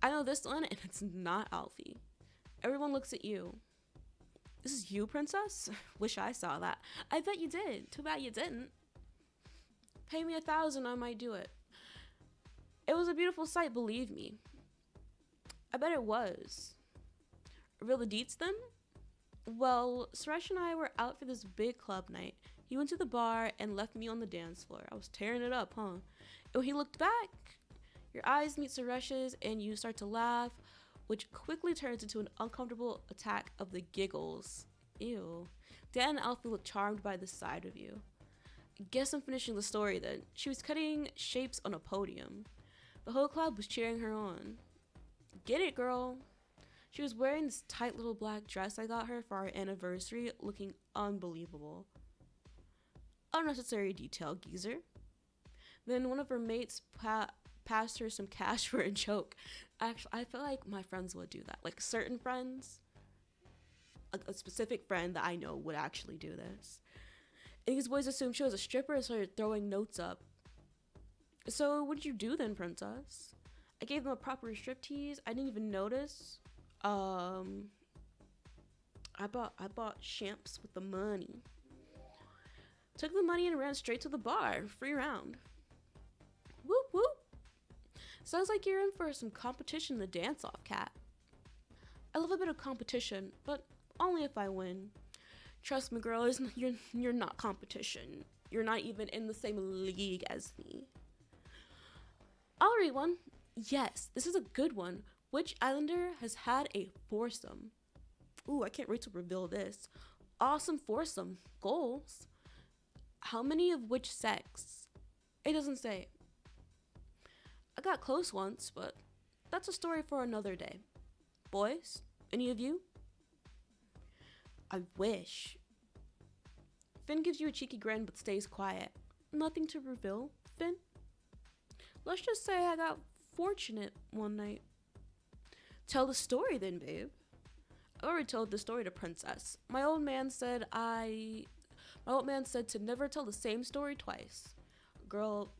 I know this one, and it's not Alfie. Everyone looks at you. This is you, princess? Wish I saw that. I bet you did. Too bad you didn't. Pay me 1,000, I might do it. It was a beautiful sight, believe me. I bet it was. Reveal the deets then? Well, Suresh and I were out for this big club night. He went to the bar and left me on the dance floor. I was tearing it up, huh? And when he looked back, your eyes meet Suresh's and you start to laugh, which quickly turns into an uncomfortable attack of the giggles. Ew. Dan and Alfie looked charmed by the sight of you. Guess I'm finishing the story then. She was cutting shapes on a podium. The whole club was cheering her on. Get it, girl. She was wearing this tight little black dress I got her for our anniversary, looking unbelievable. Unnecessary detail, geezer. Then one of her mates passed her some cash for a joke. Actually, I feel like my friends would do that. Like certain friends, a specific friend that I know would actually do this. And these boys assumed she was a stripper and started throwing notes up. So what did you do then, princess? I gave them a proper striptease. I didn't even notice. I bought champs with the money. Took the money and ran straight to the bar. Free round. Whoop whoop. Sounds like you're in for some competition in the dance-off, cat. I love a bit of competition, but only if I win. Trust me, girl, you're not competition. You're not even in the same league as me. I'll read one. Yes, this is a good one. Which Islander has had a foursome? Ooh, I can't wait to reveal this. Awesome foursome. Goals. How many of which sex? It doesn't say. I got close once, but that's a story for another day. Boys, any of you? I wish. Finn gives you a cheeky grin but stays quiet. Nothing to reveal, Finn? Let's just say I got fortunate one night. Tell the story then, babe. I already told the story to Princess. My old man said to never tell the same story twice. Girl,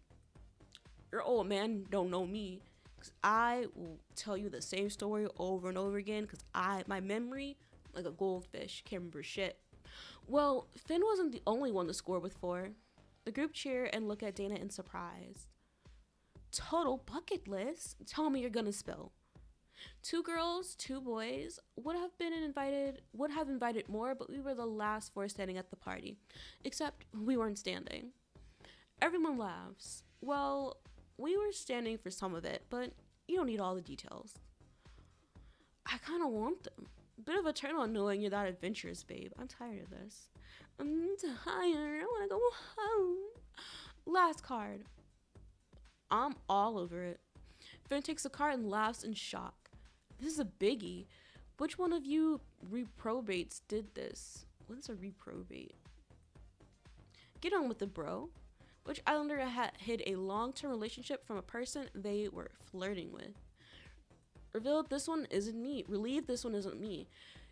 your old man don't know me. Cause I will tell you the same story over and over again. Cause my memory, like a goldfish, can't remember shit. Well, Finn wasn't the only one to score with 4. The group cheer and look at Dana in surprise. Total bucket list? Tell me you're gonna spill. 2 girls, 2 boys would have invited more, but we were the last 4 standing at the party. Except we weren't standing. Everyone laughs. Well, we were standing for some of it, but you don't need all the details. I kind of want them. Bit of a turn on knowing you're that adventurous, babe. I'm tired of this. I'm tired. I want to go home. Last card. I'm all over it. Finn takes the card and laughs in shock. This is a biggie. Which one of you reprobates did this? What's a reprobate? Get on with it, bro. Which Islander hid a long-term relationship from a person they were flirting with? Revealed this one isn't me. Relieved this one isn't me.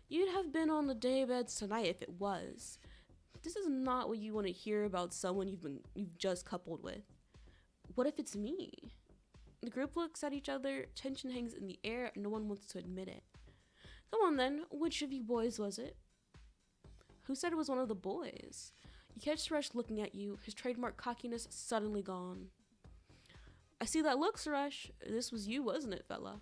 You'd have been on the daybeds tonight if it was. This is not what you want to hear about someone you've just coupled with. What if it's me? The group looks at each other, tension hangs in the air, no one wants to admit it. Come on then, which of you boys was it? Who said it was one of the boys? You catch Suresh looking at you, his trademark cockiness suddenly gone. I see that look, Suresh. This was you, wasn't it, fella?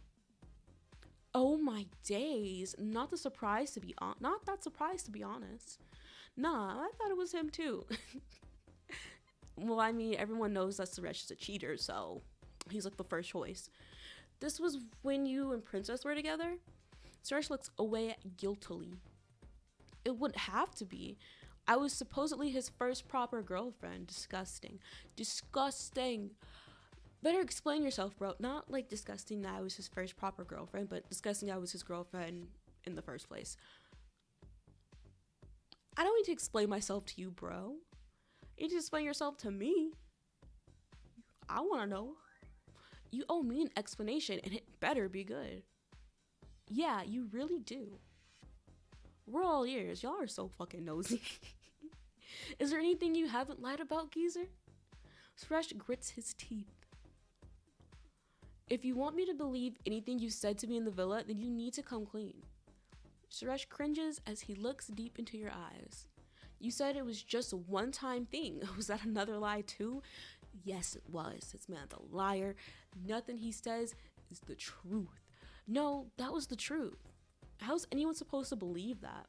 Oh my days, not that surprised to be honest. Nah, I thought it was him too. Well, I mean, everyone knows that Suresh is a cheater, so he's like the first choice. This was when you and Princess were together? Suresh looks away guiltily. It wouldn't have to be. I was supposedly his first proper girlfriend. Disgusting. Disgusting. Better explain yourself, bro. Not like disgusting that I was his first proper girlfriend, but disgusting I was his girlfriend in the first place. I don't need to explain myself to you, bro. You need to explain yourself to me. I want to know. You owe me an explanation, and it better be good. Yeah, you really do. We're all ears. Y'all are so fucking nosy. Is there anything you haven't lied about, geezer? Suresh grits his teeth. If you want me to believe anything you said to me in the villa, then you need to come clean. Suresh cringes as he looks deep into your eyes. You said it was just a one-time thing. Was that another lie too? Yes, it was. This man's a liar. Nothing he says is the truth. No, that was the truth. How's anyone supposed to believe that?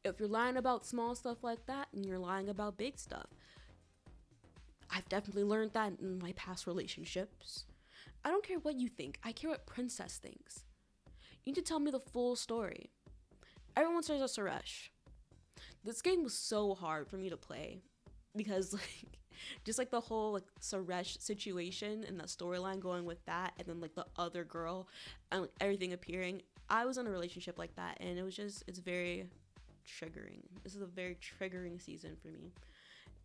If you're lying about small stuff like that, then you're lying about big stuff. I've definitely learned that in my past relationships. I don't care what you think. I care what Princess thinks. You need to tell me the full story. Everyone says a Suresh. This game was so hard for me to play because just the whole Suresh situation and that storyline going with that, and then the other girl and everything appearing. I was in a relationship like that, and it's very triggering. This is a very triggering season for me.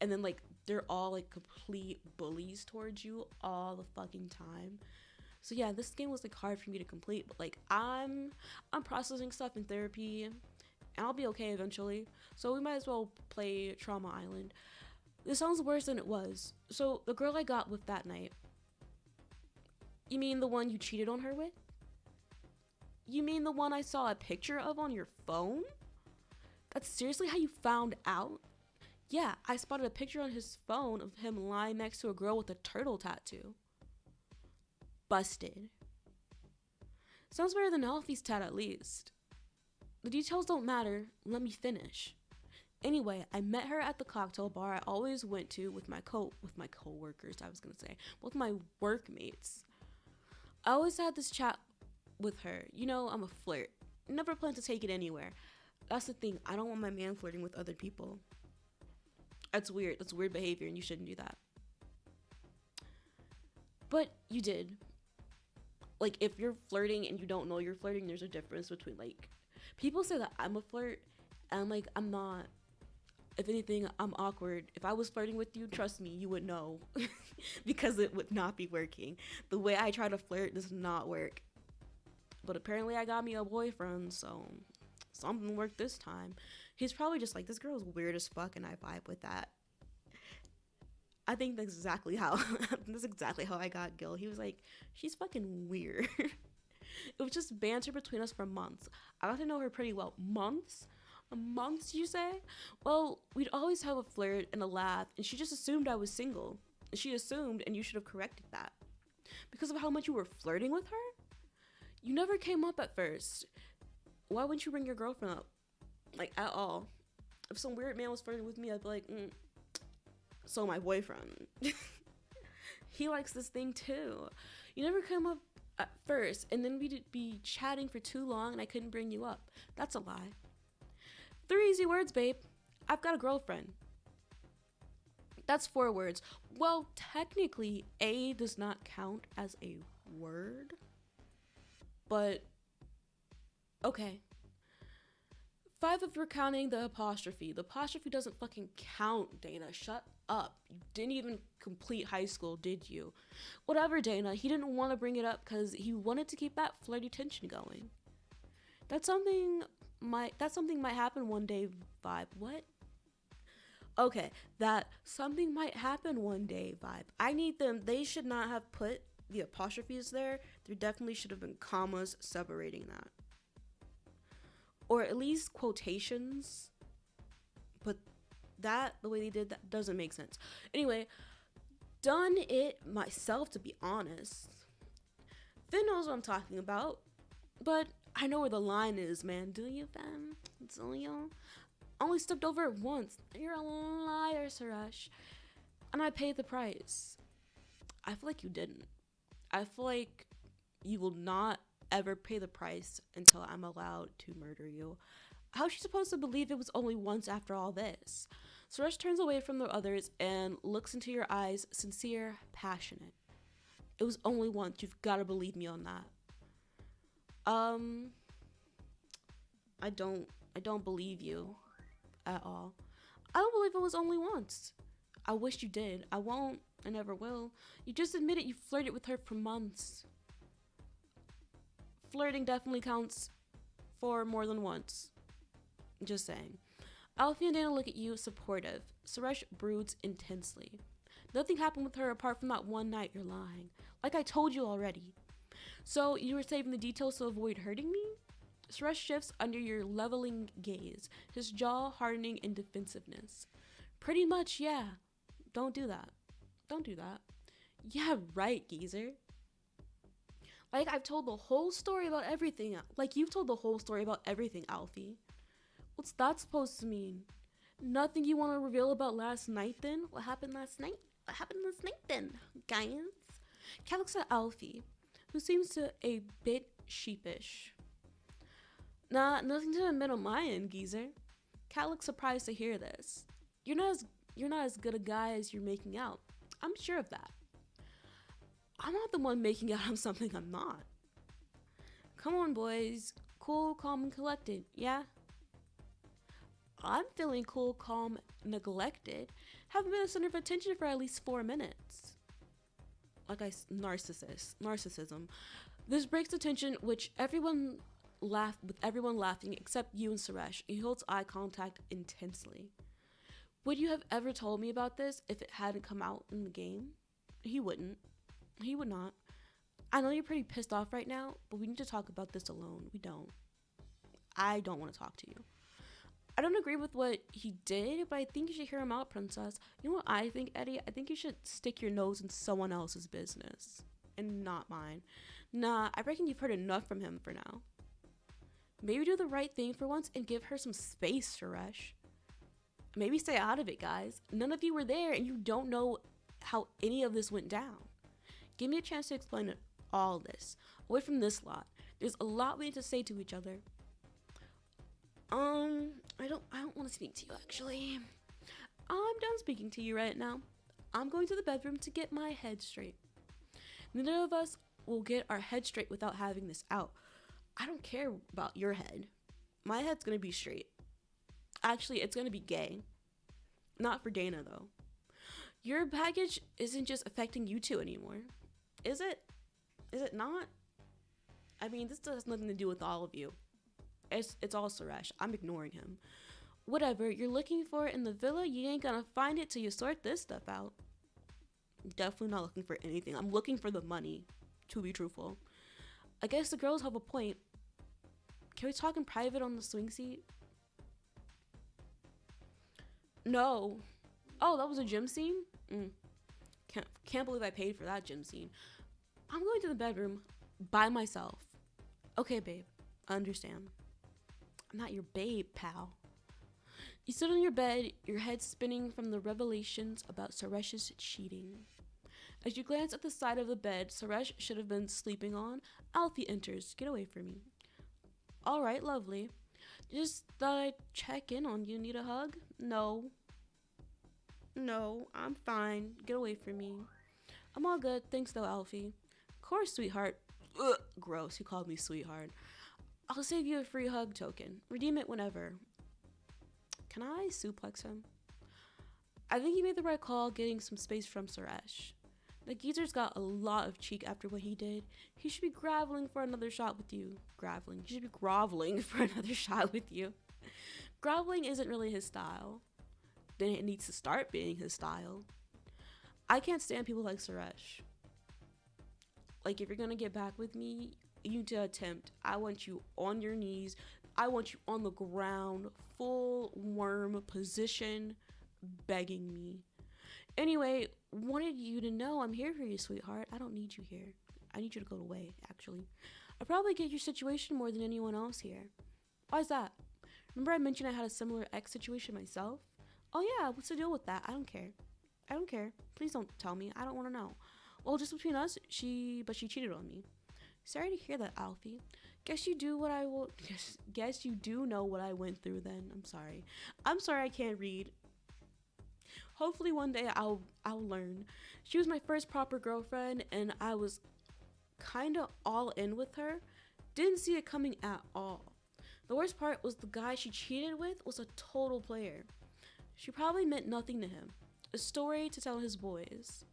And then they're all complete bullies towards you all the fucking time. So yeah, this game was hard for me to complete, but I'm processing stuff in therapy, and I'll be okay eventually. So we might as well play Trauma Island. This sounds worse than it was. So the girl I got with that night. You mean the one you cheated on her with? You mean the one I saw a picture of on your phone? That's seriously how you found out? Yeah, I spotted a picture on his phone of him lying next to a girl with a turtle tattoo. Busted. Sounds better than Alfie's tat at least. The details don't matter. Let me finish. Anyway, I met her at the cocktail bar I always went to with my coworkers, I was gonna say, with my workmates. I always had this chat with her. You know, I'm a flirt. Never plan to take it anywhere. That's the thing. I don't want my man flirting with other people. That's weird. That's weird behavior, and you shouldn't do that. But you did. Like, if you're flirting and you don't know you're flirting, there's a difference between, like, people say that I'm a flirt, and, like, I'm not. If anything, I'm awkward. If I was flirting with you, trust me, you would know. Because it would not be working. The way I try to flirt does not work. But apparently I got me a boyfriend, so something worked this time. He's probably just like, this girl's weird as fuck, and I vibe with that. I think that's exactly how I got Gil. He was like, she's fucking weird. It was just banter between us for months. I got to know her pretty well. Months? Months, you say? Well, we'd always have a flirt and a laugh, and she just assumed I was single. She assumed, and you should have corrected that. Because of how much you were flirting with her? You never came up at first. Why wouldn't you bring your girlfriend up? Like, at all. If some weird man was flirting with me, I'd be like, so my boyfriend. He likes this thing too. You never come up at first, and then we'd be chatting for too long, and I couldn't bring you up. That's a lie. 3 easy words, babe. I've got a girlfriend. That's 4 words. Well, technically, A does not count as a word. But, okay. 5 if you're counting the apostrophe. The apostrophe doesn't fucking count, Dana. Shut up. You didn't even complete high school, did you? Whatever, Dana. He didn't want to bring it up because he wanted to keep that flirty tension going. That's something might happen one day vibe. What? Okay, that something might happen one day vibe. I need them. They should not have put the apostrophes there. There definitely should have been commas separating that. Or at least quotations. But that, the way they did that, doesn't make sense. Anyway, done it myself, to be honest. Finn knows what I'm talking about. But I know where the line is, man. Do you, Finn? Do you? Only stepped over it once. You're a liar, Suresh. And I paid the price. I feel like you didn't. I feel like you will not ever pay the price until I'm allowed to murder you. How's she supposed to believe it was only once after all this? Suresh turns away from the others and looks into your eyes, sincere, passionate. It was only once. You've got to believe me on that. I don't believe you at all. I don't believe it was only once. I wish you did. I won't. I never will. You just admitted you flirted with her for months. Flirting definitely counts for more than once. Just saying. Alfie and Dana look at you, supportive. Suresh broods intensely. Nothing happened with her apart from that one night. You're lying. Like I told you already. So you were saving the details to avoid hurting me? Suresh shifts under your leveling gaze, his jaw hardening in defensiveness. Pretty much, yeah. Don't do that. Don't do that. Yeah, right, geezer. Like I've told the whole story about everything. Like you've told the whole story about everything, Alfie. What's that supposed to mean? Nothing you want to reveal about last night then? What happened last night? What happened last night then, guys? Kat looks at Alfie, who seems to a bit sheepish. Nah, nothing to admit on my end, geezer. Kat looks surprised to hear this. You're not as good a guy as you're making out. I'm sure of that. I'm not the one making out on something I'm not. Come on, boys. Cool, calm, and collected, yeah? I'm feeling cool, calm, neglected. Haven't been the center of attention for at least 4 minutes. Narcissism. This breaks the tension, which everyone laughing except you and Suresh. He holds eye contact intensely. Would you have ever told me about this if it hadn't come out in the game? He wouldn't. He would not. I know you're pretty pissed off right now, but we need to talk about this alone. We don't. I don't want to talk to you. I don't agree with what he did, but I think you should hear him out, princess. You know what I think, Eddie? I think you should stick your nose in someone else's business and not mine. Nah, I reckon you've heard enough from him for now. Maybe do the right thing for once and give her some space, Suresh. Maybe stay out of it, guys. None of you were there and you don't know how any of this went down. Give me a chance to explain all this. Away from this lot. There's a lot we need to say to each other. I don't want to speak to you actually. I'm done speaking to you right now. I'm going to the bedroom to get my head straight. Neither of us will get our head straight without having this out. I don't care about your head. My head's gonna be straight. Actually, it's gonna be gay. Not for Dana though. Your baggage isn't just affecting you two anymore. Is it? Is it not? I mean, this has nothing to do with all of you. It's all Suresh. I'm ignoring him. Whatever you're looking for in the villa, you ain't gonna find it till you sort this stuff out. Definitely not looking for anything. I'm looking for the money, to be truthful. I guess the girls have a point. Can we talk in private on the swing seat? No. Oh, that was a gym scene? Can't believe I paid for that gym scene. I'm going to the bedroom by myself. Okay, babe. I understand. I'm not your babe, pal. You sit on your bed, your head spinning from the revelations about Suresh's cheating. As you glance at the side of the bed Suresh should have been sleeping on, Alfie enters. Get away from me. All right, lovely. Just thought I'd check in on you. Need a hug? No. No, I'm fine. Get away from me. I'm all good. Thanks, though, Alfie. Of course, sweetheart. Ugh, gross. He called me sweetheart. I'll save you a free hug token. Redeem it whenever. Can I suplex him? I think he made the right call getting some space from Suresh. The geezer's got a lot of cheek after what he did. He should be groveling for another shot with you. Groveling. He should be groveling for another shot with you. Groveling isn't really his style. Then it needs to start being his style. I can't stand people like Suresh. Like, if you're gonna get back with me, you need to attempt. I want you on your knees. I want you on the ground, full worm position, begging me. Anyway, wanted you to know I'm here for you, sweetheart. I don't need you here. I need you to go away, actually. I probably get your situation more than anyone else here. Why's that? Remember I mentioned I had a similar ex situation myself? Oh yeah, what's the deal with that? I don't care. I don't care. Please don't tell me. I don't want to know. Well, just between us, she cheated on me. Sorry to hear that, Alfie. Guess you do know what I went through then. I'm sorry. I'm sorry I can't read. Hopefully one day I'll learn. She was my first proper girlfriend and I was kind of all in with her. Didn't see it coming at all. The worst part was the guy she cheated with was a total player. She probably meant nothing to him. A story to tell his boys.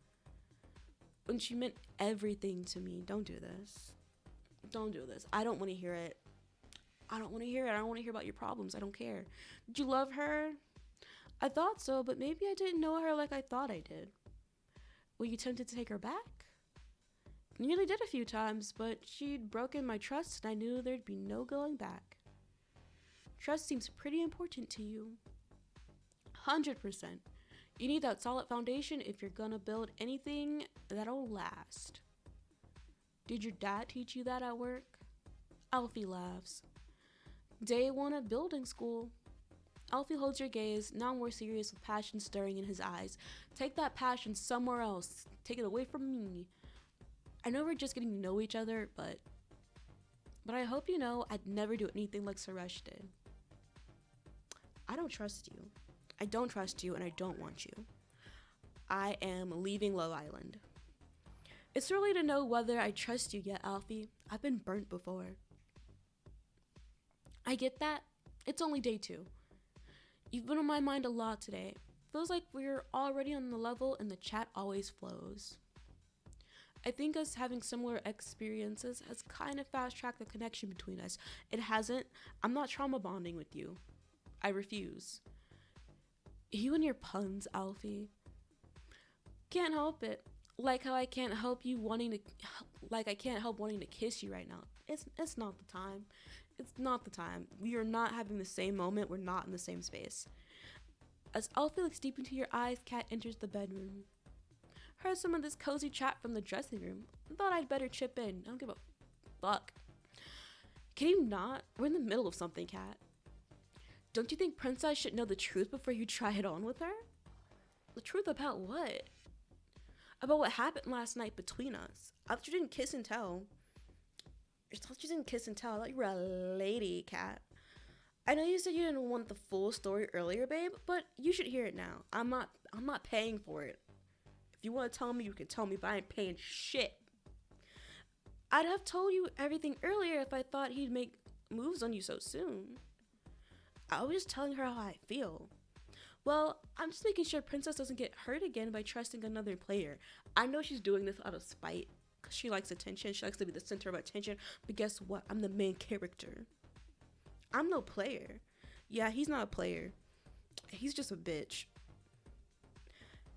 When she meant everything to me. Don't do this. Don't do this. I don't want to hear it. I don't want to hear it. I don't want to hear about your problems. I don't care. Did you love her? I thought so, but maybe I didn't know her like I thought I did. Were you tempted to take her back? Nearly did a few times, but she'd broken my trust and I knew there'd be no going back. Trust seems pretty important to you. 100%. You need that solid foundation if you're gonna build anything that'll last. Did your dad teach you that at work? Alfie laughs. Day one at building school. Alfie holds your gaze, now more serious with passion stirring in his eyes. Take that passion somewhere else. Take it away from me. I know we're just getting to know each other, but I hope you know I'd never do anything like Suresh did. I don't trust you. I don't trust you and I don't want you. I am leaving Love Island. It's early to know whether I trust you yet, Alfie. I've been burnt before. I get that. It's only day 2. You've been on my mind a lot today. Feels like we're already on the level and the chat always flows. I think us having similar experiences has kind of fast-tracked the connection between us. It hasn't. I'm not trauma bonding with you. I refuse. You and your puns, Alfie. Can't help it. Like how I can't help wanting to kiss you right now. It's not the time. It's not the time. We are not having the same moment. We're not in the same space. As Alfie looks deep into your eyes, Kat enters the bedroom. Heard some of this cozy chat from the dressing room. Thought I'd better chip in. I don't give a fuck. Can you not? We're in the middle of something, Kat. Don't you think Princess should know the truth before you try it on with her? The truth about what? About what happened last night between us. I thought you didn't kiss and tell. I thought you didn't kiss and tell. I thought you were a lady cat. I know you said you didn't want the full story earlier, babe, but you should hear it now. I'm not paying for it. If you want to tell me, you can tell me, but I ain't paying shit. I'd have told you everything earlier if I thought he'd make moves on you so soon. I was just telling her how I feel. Well, I'm just making sure Princess doesn't get hurt again by trusting another player. I know she's doing this out of spite, because she likes attention. She likes to be the center of attention. But guess what? I'm the main character. I'm no player. Yeah, he's not a player. He's just a bitch.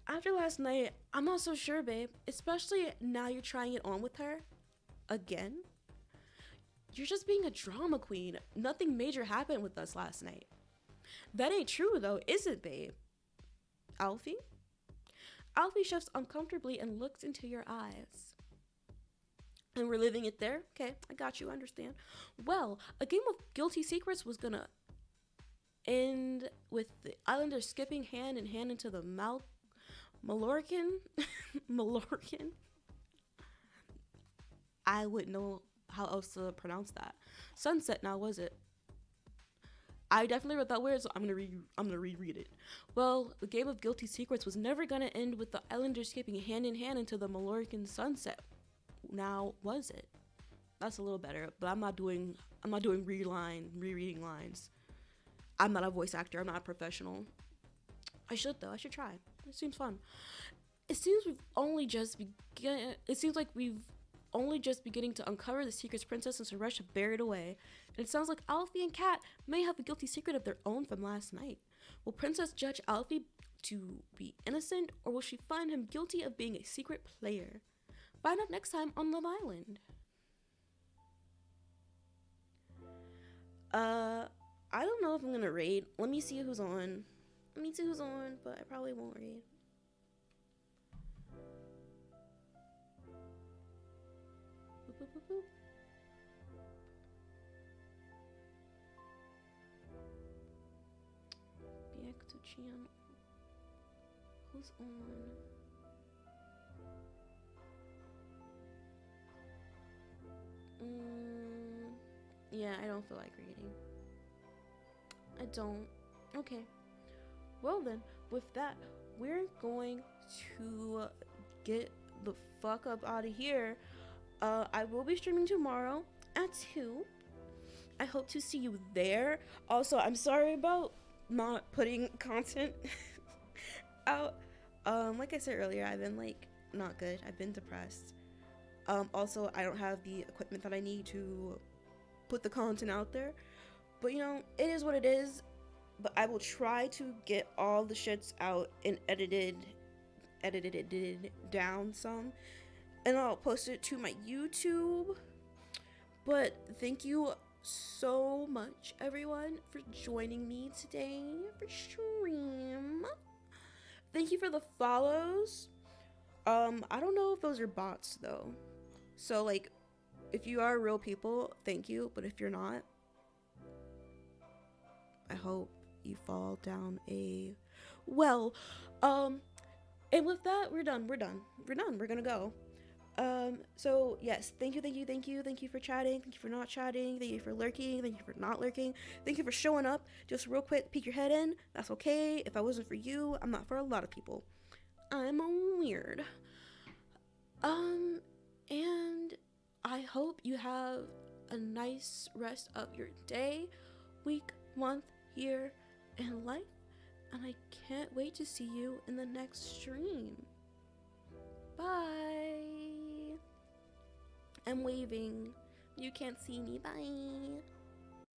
After last night, I'm not so sure, babe. Especially now you're trying it on with her. Again. You're just being a drama queen. Nothing major happened with us last night. That ain't true, though, is it, babe? Alfie? Alfie shifts uncomfortably and looks into your eyes. And we're living it there? Okay, I got you, I understand. Well, a game of guilty secrets was gonna end with the Islanders skipping hand in hand into the Mallorcan? Mallorcan? I wouldn't know how else to pronounce that. Sunset now, was it? I definitely read that weird, so I'm gonna reread it. Well, the game of guilty secrets was never gonna end with the Islanders skipping hand in hand into the Mallorcan sunset. Now, was it? That's a little better, but I'm not doing rereading lines. I'm not a voice actor. I'm not a professional. I should though. I should try. It seems fun. It seems like we've only just beginning to uncover the secrets Princess and Suresh have buried away. And it sounds like Alfie and Kat may have a guilty secret of their own from last night. Will Princess judge Alfie to be innocent, or will she find him guilty of being a secret player? Find out next time on Love Island. I don't know if I'm gonna raid. Let me see who's on. But I probably won't raid. Boop, boop, boop, boop. Back to channel. Who's on? Yeah, I don't feel like reading. I don't. Okay. Well then, with that, we're going to get the fuck up out of here. I will be streaming tomorrow at 2. I hope to see you there. Also, I'm sorry about not putting content out. Like I said earlier, I've been not good. I've been depressed. Also, I don't have the equipment that I need to put the content out there. But you know, it is what it is. But I will try to get all the shits out and edited down some. And I'll post it to my YouTube. But thank you so much, everyone, for joining me today for stream. Thank you for the follows. I don't know if those are bots though. So if you are real people, thank you. But if you're not, I hope you fall down a well. And with that, we're done. We're gonna go. So yes, thank you for chatting, thank you for not chatting, thank you for lurking, thank you for not lurking, thank you for showing up. Just real quick, peek your head in. That's okay. If I wasn't for you, I'm not for a lot of people. I'm weird. And I hope you have a nice rest of your day, week, month, year, and life. And I can't wait to see you in the next stream. Bye. I'm waving. You can't see me. Bye.